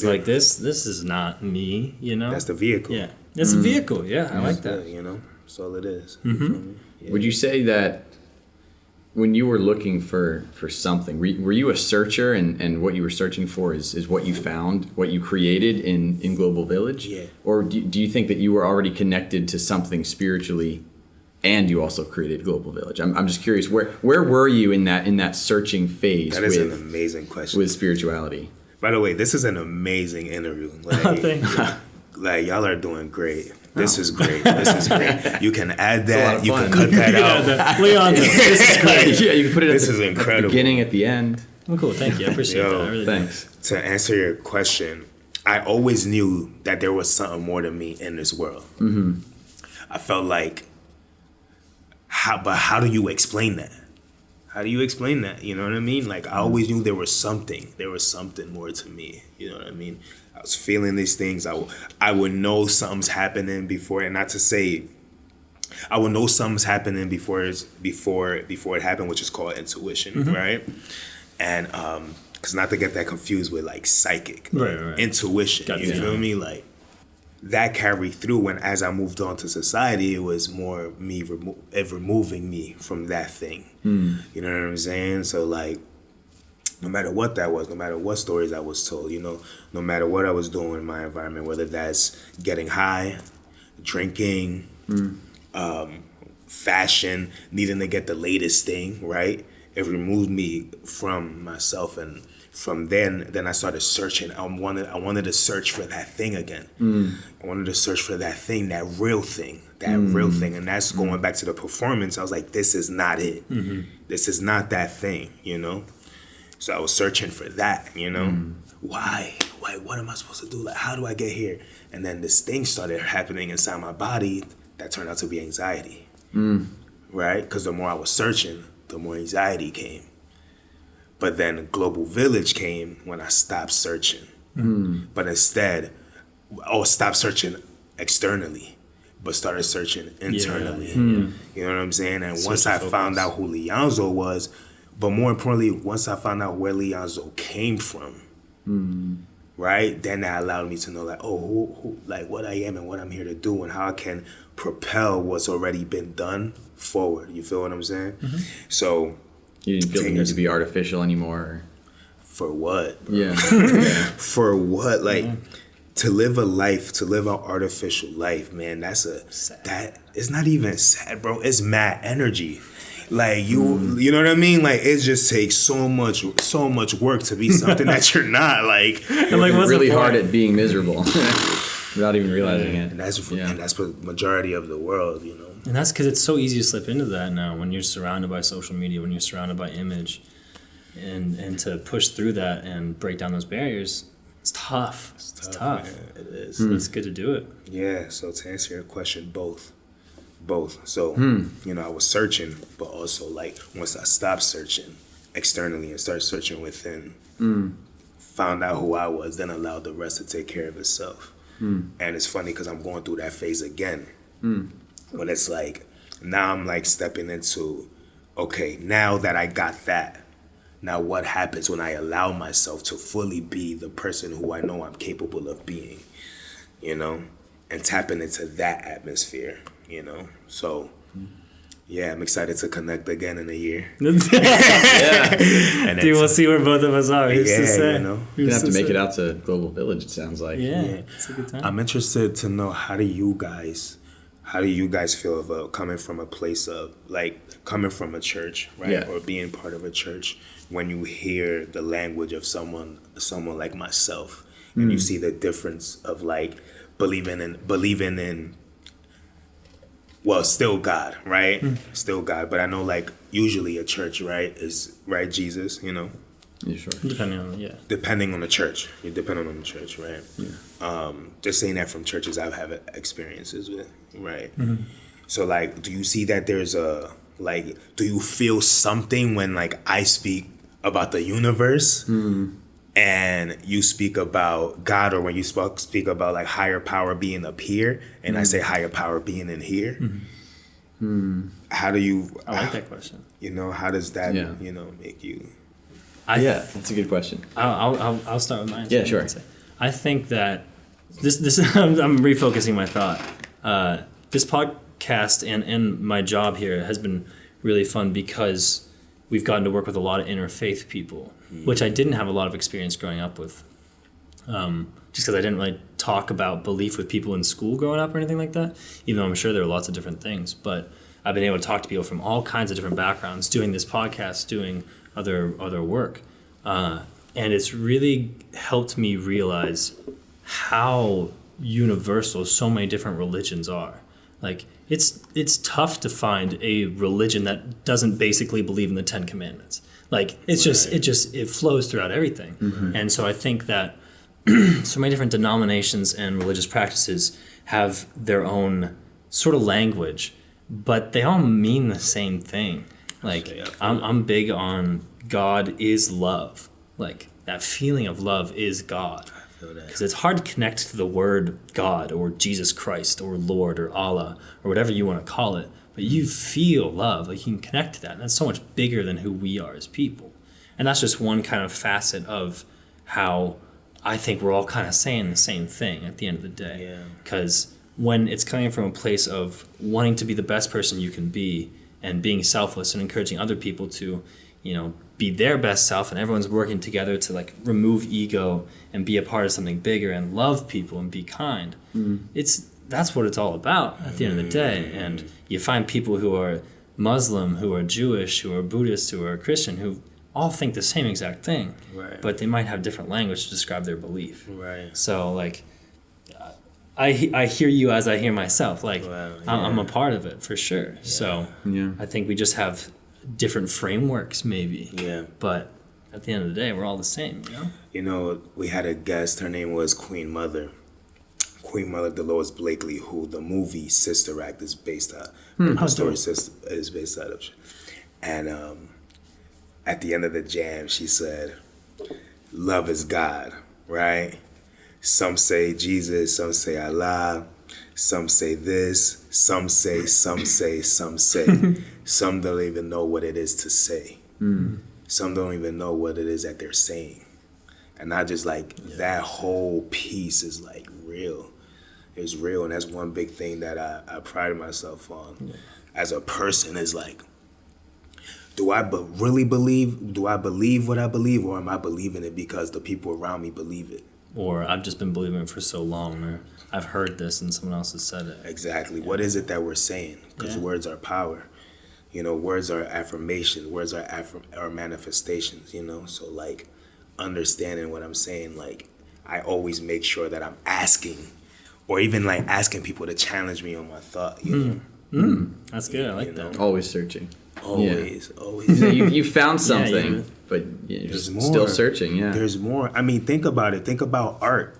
spirit, like this is not me, you know? that's the vehicle. Yeah. It's a vehicle. Yeah, I like That's that. it, you know, that's all it is. You feel me? Yeah. Would you say that when you were looking for something, were you a searcher and what you were searching for is what you found, what you created in Global Village? Yeah. Or do you think that you were already connected to something spiritually and you also created Global Village? I'm just curious, where were you in that searching phase That is an amazing question. with spirituality? By the way, this is an amazing interview. Like, Thank you. like y'all are doing great. This is great. This is great. You can add that. of You can fun. cut that out. Leonzo, this is great. Yeah, you can put it This at is the incredible. beginning, at the end. Well, cool. Thank you. I appreciate Yo, that. I really do. Thanks. To answer your question, I always knew that there was something more to me in this world. I felt like, how do you explain that? How do you explain that? You know what I mean? Like, I always knew there was something more to me. You know what I mean? I was feeling these things. I would know something's happening before, and not to say I would know something's happening before it happened, which is called intuition, right? And because not to get that confused with like psychic, Right. intuition. Gotcha. You feel me? Like that carried through. When as I moved on to society, it was more me removing me from that thing. You know what I'm saying? So like, no matter what that was, no matter what stories I was told, no matter what I was doing in my environment, whether that's getting high, drinking, fashion, needing to get the latest thing, right? It removed me from myself, and from then I started searching. I wanted to search for that thing again. I wanted to search for that thing, that real thing, and that's going back to the performance. I was like, this is not it. This is not that thing, So I was searching for that, Why? What am I supposed to do? Like, how do I get here? And then this thing started happening inside my body that turned out to be anxiety, right? Because the more I was searching, the more anxiety came. But then Global Village came when I stopped searching. But instead, stopped searching externally, but started searching internally. You know what I'm saying? And once I found out who Lyonzo was, but more importantly, once I found out where Lyonzo came from, right? Then that allowed me to know, like, who, like what I am and what I'm here to do, and how I can propel what's already been done forward. You feel what I'm saying? So you didn't feel the need to be artificial anymore. For what? Yeah. For what? Like to live an artificial life, man. It's not even sad, bro. It's mad energy. Like you know what I mean? Like it just takes so much work to be something that you're not. Like, and like what's really hard at being miserable without even realizing it. And that's the majority of the world, And that's because it's so easy to slip into that now when you're surrounded by social media, when you're surrounded by image, and to push through that and break down those barriers. It's tough. It's tough. Man, it is. It's good to do it. Yeah. So to answer your question, both. So, I was searching, but also like once I stopped searching externally and started searching within, found out who I was, then allowed the rest to take care of itself. And it's funny because I'm going through that phase again. When it's like, now I'm like stepping into, okay, now that I got that, now what happens when I allow myself to fully be the person who I know I'm capable of being, and tapping into that atmosphere. So yeah, I'm excited to connect again in a year. And dude, we'll see where both of us are. Who's to say? You're gonna have to make it out to Global Village, it sounds like. Yeah. It's a good time. I'm interested to know, how do you guys feel about coming from a place of like coming from a church, right? Or being part of a church, when you hear the language of someone like myself, and you see the difference of like believing in well, still God, right? Still God. But I know like usually a church, right, is right Jesus, Yeah, sure. Depending on the church. You're depending on the church, right? Yeah. Just saying that from churches I've had experiences with, right? So like, do you see that there's do you feel something when like I speak about the universe and you speak about God, or when you speak about like higher power being up here, and I say higher power being in here? How do you? I like that question. How does that make you? That's a good question. I'll start with mine. Yeah, sure. I think that this I'm refocusing my thought. This podcast and my job here has been really fun because we've gotten to work with a lot of interfaith people, which I didn't have a lot of experience growing up with. Just because I didn't really talk about belief with people in school growing up or anything like that, even though I'm sure there were lots of different things. But I've been able to talk to people from all kinds of different backgrounds, doing this podcast, doing other work. And it's really helped me realize how universal so many different religions are. Like, it's tough to find a religion that doesn't basically believe in the 10 Commandments. Like, it flows throughout everything. And so I think that so many different denominations and religious practices have their own sort of language, but they all mean the same thing. Like, I'm big on God is love. Like, that feeling of love is God. feel that. Because it's hard to connect to the word God or Jesus Christ or Lord or Allah or whatever you want to call it. But you feel love. Like you can connect to that. And that's so much bigger than who we are as people. And that's just one kind of facet of how I think we're all kind of saying the same thing at the end of the day. Because when it's coming from a place of wanting to be the best person you can be and being selfless and encouraging other people to, be their best self, and everyone's working together to like remove ego and be a part of something bigger and love people and be kind. That's what it's all about at the end of the day. And you find people who are Muslim, who are Jewish, who are Buddhist, who are Christian, who all think the same exact thing, Right. but they might have different language to describe their belief. Right. So like, I hear you as I hear myself. Like, Wow, I'm yeah. a part of it for sure. So Yeah. I think we just have different frameworks maybe. Yeah. But at the end of the day, we're all the same, We had a guest. Her name was Queen Mother Dolores Blakely, who the movie Sister Act is based on. The story is based out of. And at the end of the jam, she said, "Love is God," right? Some say Jesus, some say Allah, some say this, some say. Some don't even know what it is to say. Some don't even know what it is that they're saying. And I just like that whole piece is like real. It's real, and that's one big thing that I pride myself on as a person is like, do I really believe? Do I believe what I believe, or am I believing it because the people around me believe it? Or I've just been believing it for so long, or I've heard this and someone else has said it. Exactly. What is it that we're saying? Because words are power. Words are affirmation. Words are manifestations. So like understanding what I'm saying, like I always make sure that I'm asking, or even like asking people to challenge me on my thought. That's good. I like that. Always searching. Always. You found something, you- but you're There's just more. still searching. Yeah. There's more. I mean, think about it. Think about art.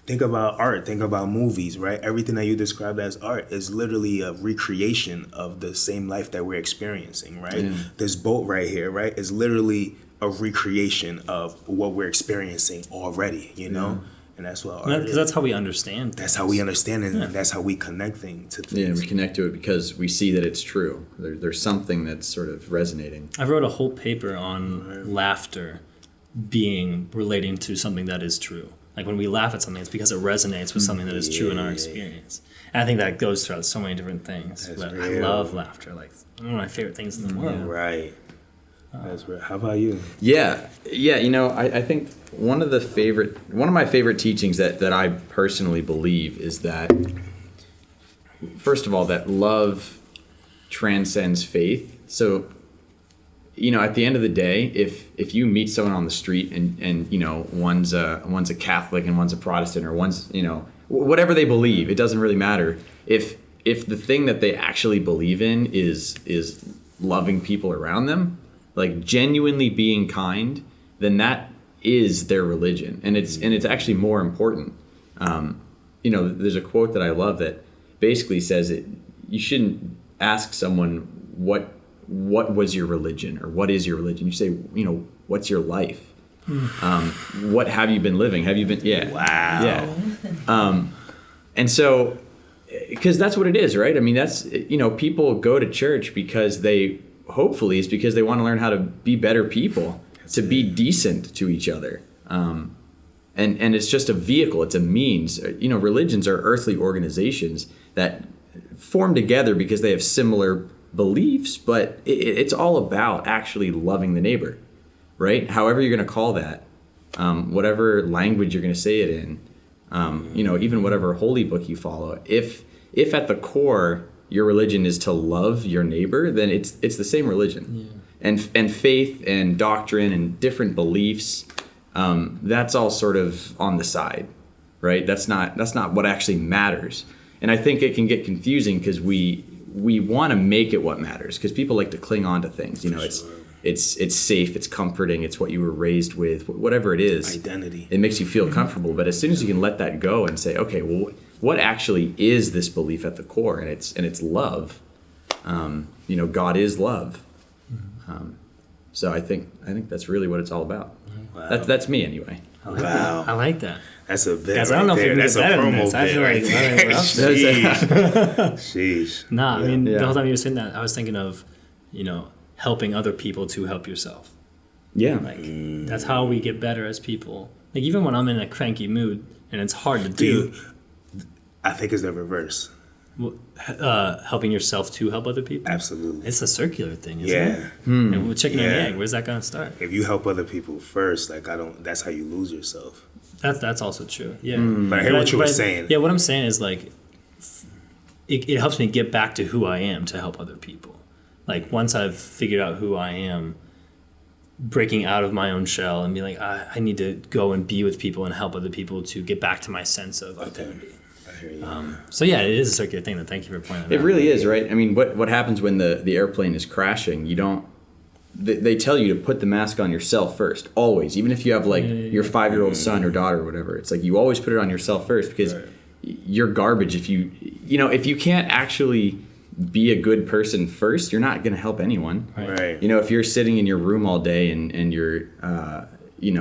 Think about movies, right? Everything that you described as art is literally a recreation of the same life that we're experiencing, right? Yeah. This boat right here, right, is literally a recreation of what we're experiencing already, And that's what art Because is. that's how we understand. That's how we understand it, and that's how we connect to things. Yeah, we connect to it because we see that it's true. There's something that's sort of resonating. I wrote a whole paper on laughter relating to something that is true. Like when we laugh at something, it's because it resonates with something that is true in our experience. And I think that goes throughout so many different things. That's But I real. love laughter. Like one of my favorite things in the world. Right. That's right. How about you? Yeah. I think one of my favorite teachings that I personally believe is that, first of all, that love transcends faith. So, at the end of the day, if you meet someone on the street and one's a Catholic and one's a Protestant, or one's whatever they believe, it doesn't really matter. If the thing that they actually believe in is loving people around them, like genuinely being kind, then that is their religion, and it's actually more important. There's a quote that I love that basically says you shouldn't ask someone what was your religion or what is your religion. You say, what's your life? What have you been living? Have you been? Yeah. Wow. Yeah. And so, because that's what it is, right? I mean, that's people go to church because hopefully it's because they want to learn how to be better people, to be decent to each other. And it's just a vehicle, it's a means. Religions are earthly organizations that form together because they have similar beliefs, but it's all about actually loving the neighbor, right? However you're going to call that, whatever language you're going to say it in, even whatever holy book you follow. If at the core your religion is to love your neighbor, then it's the same religion. Yeah. And faith and doctrine and different beliefs, that's all sort of on the side, right? That's not what actually matters. And I think it can get confusing because we want to make it what matters, because people like to cling on to things. It's safe, it's comforting, it's what you were raised with, whatever it is. Identity. It makes you feel comfortable. But as soon as you can let that go and say, okay, well, what actually is this belief at the core? And it's love. God is love. So I think that's really what it's all about. Wow. That's me anyway. Wow. I like that. That's a bit. Guys, I don't know if you're That's a better than promo this. I feel bit like right we're up there. Sheesh. Nah, Yeah. I mean, Yeah. the whole time you were saying that, I was thinking of, helping other people to help yourself. Yeah. Like, that's how we get better as people. Like, even when I'm in a cranky mood and it's hard to do, I think it's the reverse. helping yourself to help other people. Absolutely. It's a circular thing, isn't Yeah. it? And with chicken and Yeah. egg, where's that going to start? If you help other people first, that's how you lose yourself. That's also true. Yeah. But I hear what you were saying. Yeah, what I'm saying is like, it helps me get back to who I am to help other people. Like once I've figured out who I am, breaking out of my own shell and be like, I need to go and be with people and help other people to get back to my sense of identity. I hear you. So yeah, it is a circular thing. Thank you for pointing that It out. really is, right? I mean, what happens when the airplane is crashing? You don't. They tell you to put the mask on yourself first, always. Even if you have like your 5-year-old son or daughter or whatever, it's like you always put it on yourself first because Right. you're garbage. If you can't actually be a good person first, you're not going to help anyone. Right. If you're sitting in your room all day and you're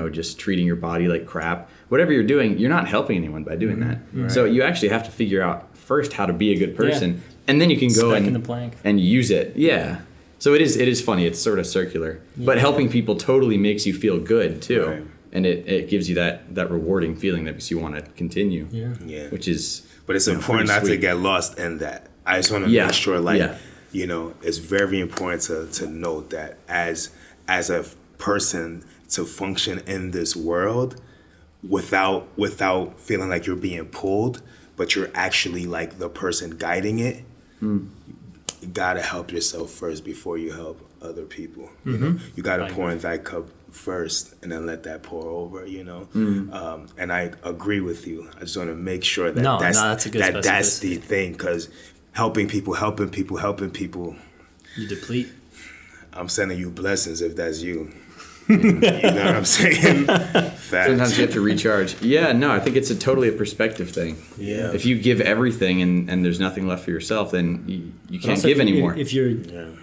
just treating your body like crap, whatever you're doing, you're not helping anyone by doing that. Right. So you actually have to figure out first how to be a good person, and then you can go Spec in the blank. and use it. Yeah. So it is funny. It's sort of circular, but helping people totally makes you feel good too, Right. and it gives you that rewarding feeling that makes you want to continue. Yeah. Yeah. Which is, But it's important pretty not to sweet. get lost in that. I just want to Yeah. make sure, Yeah. it's very important to note that as a person to function in this world without feeling like you're being pulled, but you're actually like the person guiding it. You gotta help yourself first before you help other people. You gotta pour in that cup first and then let that pour over. And I agree with you. I just want to make sure that that's a good that's the specificity. thing, because helping people, You deplete. I'm sending you blessings if that's you. You know what I'm saying? Facts. sometimes you have to recharge. Yeah, no, I think it's totally a perspective thing. Yeah. If you give everything and there's nothing left for yourself, then you can't Also, give if you- anymore. If you're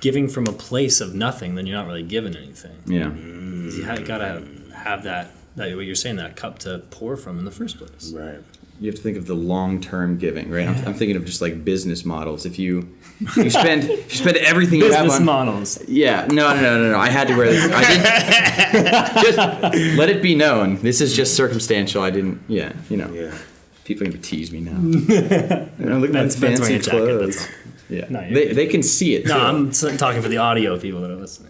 giving from a place of nothing, then you're not really giving anything. Yeah. 'Cause you gotta have that what you're saying, that cup to pour from in the first place. Right. You have to think of the long-term giving, right? I'm thinking of just like business models. If you spend everything you have Business on models. Yeah, no. I had to wear this. I didn't. Just let it be known. This is just circumstantial. I didn't. Yeah. Yeah. People are gonna tease me now. Look at my Ben's fancy wearing a jacket, clothes. that's all. Yeah. No, you're They can see it. No, too. I'm talking for the audio people that are listening.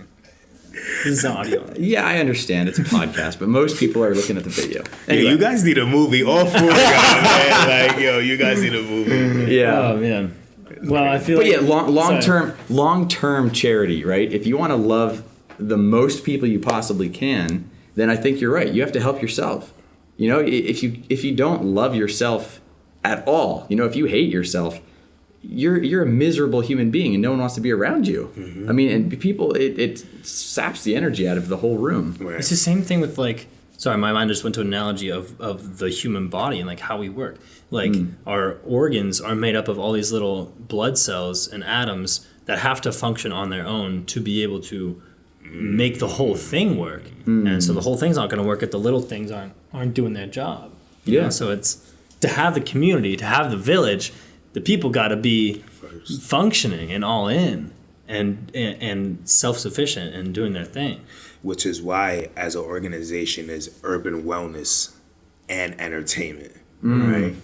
This is audio. Yeah, I understand. It's a podcast, but most people are looking at the video. Anyway, Yeah, you guys need a movie. All four guys, man. You guys need a movie. yeah. Oh man. Well, I feel But like yeah, long term charity, right? If you want to love the most people you possibly can, then I think you're right. You have to help yourself. If you don't love yourself at all, if you hate yourself, you're a miserable human being, and no one wants to be around you. I mean, and people, it saps the energy out of the whole room. Right. It's the same thing with like. Sorry, my mind just went to an analogy of the human body and like how we work. Like our organs are made up of all these little blood cells and atoms that have to function on their own to be able to make the whole thing work. And so the whole thing's not going to work if the little things aren't doing their job. You know? So it's to have the community, to have the village, the people got to be functioning and all in and self-sufficient and doing their thing. Which is why, as an organization, is urban wellness and entertainment, right?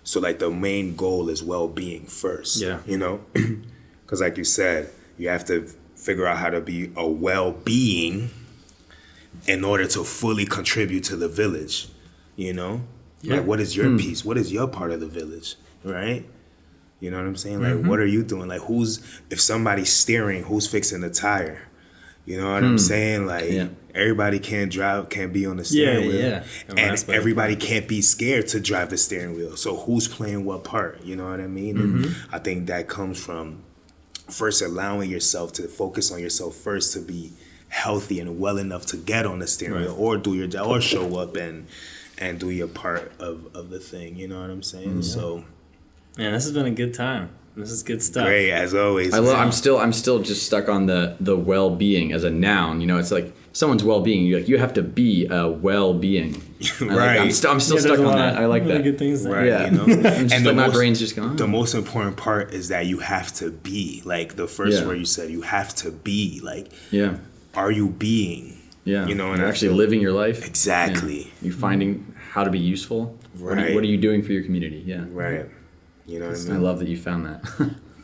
So, like, the main goal is well-being first. Yeah. Because, like you said, you have to figure out how to be a well-being in order to fully contribute to the village. Yeah. Like, what is your piece? What is your part of the village, right? You know what I'm saying? Like, what are you doing? Like, if somebody's steering, who's fixing the tire? You know what I'm saying? Like, everybody can't be on the steering wheel. Yeah. And everybody can't be scared to drive the steering wheel. So who's playing what part? You know what I mean? And I think that comes from first allowing yourself to focus on yourself first, to be healthy and well enough to get on the steering wheel or do your job or show up and do your part of the thing. You know what I'm saying? So, Man, this has been a good time. This is good stuff. great, as always. I'm still just stuck on the well-being as a noun. It's like someone's well-being. You have to be a well-being. Right. I'm still Yeah, stuck there's a on lot that. of I like really that. good things there. Right, Yeah. you know, And and my brain's just gone. the most important part is that you have to be, like the first Yeah. word you said, you have to be, like, Yeah. are you being? Yeah. You know, and you're I actually feel- living your life. Exactly. Yeah. You're finding how to be useful. Right. What are you doing for your community? Yeah. Right. You know what I I mean? love that you found that.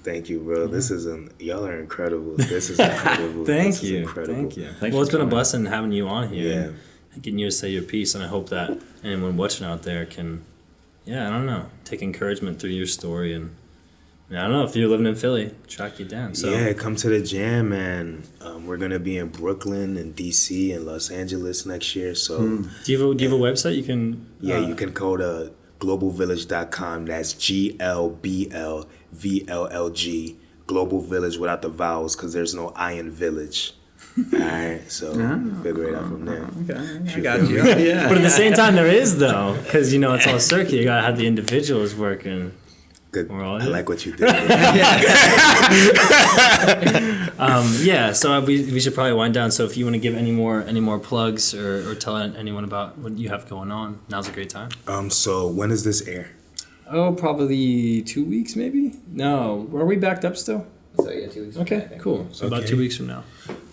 Thank you, bro. This is y'all are incredible. This is incredible. Thank This is you. incredible. Thank you. Thanks Well, it's for been a coming. blessing having you on here. Yeah. And getting you to say your piece, and I hope that anyone watching out there can, I don't know, take encouragement through your story. And I don't know, if you're living in Philly, track you down. So Yeah, come to the jam, man. We're gonna be in Brooklyn and DC and Los Angeles next year. So do you have a website you can? yeah, you can go to globalvillage.com. That's GLBLVLLG. Global Village without the vowels, because there's no I in village. All right, so figure it out from there. Okay. I got you. Yeah. But at the same time, there is though, because it's all circular. You gotta have the individuals working. Good. We're all I here. like what you did. So we should probably wind down. So if you want to give any more plugs or tell anyone about what you have going on, now's a great time. So when does this air? Oh, probably 2 weeks, maybe. No, are we backed up still? So yeah, 2 weeks. Okay, cool. So about Okay. 2 weeks from now.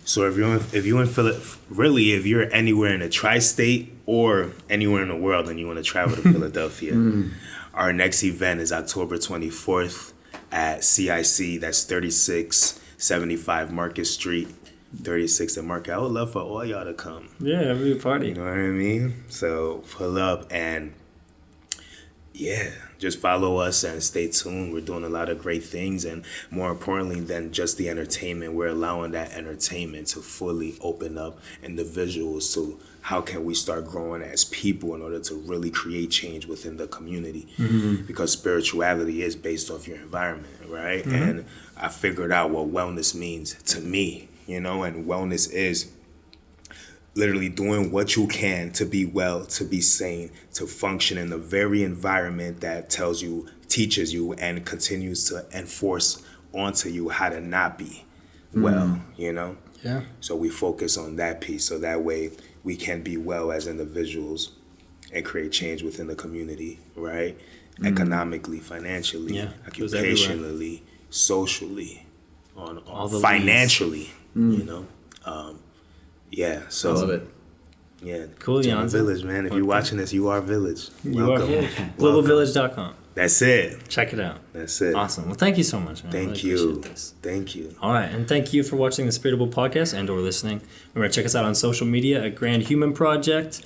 So if you're in Philly, really, if you're anywhere in the tri-state or anywhere in the world and you want to travel to Philadelphia, our next event is October 24th at CIC. That's 3675 Market Street, 36 at Market. I would love for all y'all to come. Yeah, it'll be a party. You know what I mean? So pull up and just follow us and stay tuned. We're doing a lot of great things, and more importantly than just the entertainment, we're allowing that entertainment to fully open up individuals to how can we start growing as people in order to really create change within the community. Because spirituality is based off your environment, right? And I figured out what wellness means to me, and wellness is literally doing what you can to be well, to be sane, to function in the very environment that teaches you, and continues to enforce onto you how to not be well, Yeah. So we focus on that piece, so that way we can be well as individuals and create change within the community, right? Economically, financially, Yeah, it goes everywhere. occupationally, socially, on All the financially, Yeah, so I love it. Yeah, Cool, join the Lyonzo. village, man. If you're watching this, you are village. You are Welcome. Village. Welcome. GlobalVillage.com. That's it. Check it out. That's it. Awesome. Well, thank you so much, man. I Thank really you. appreciate this. Thank you. All right, and thank you for watching the Spiritable podcast and or listening. Remember to check us out on social media at Grand Human Project,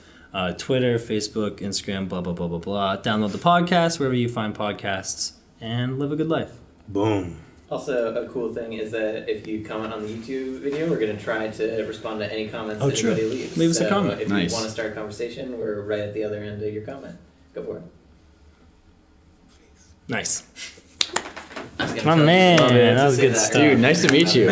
Twitter, Facebook, Instagram, blah, blah, blah, blah, blah. Download the podcast wherever you find podcasts and live a good life. Boom. Also, a cool thing is that if you comment on the YouTube video, we're going to try to respond to any comments Oh, that true. anybody leaves. Leave us a comment. If Nice. you want to start a conversation, we're right at the other end of your comment. Go for it. Nice. I was gonna My tell you man, to that was say good stuff. Dude, nice to meet you. Nice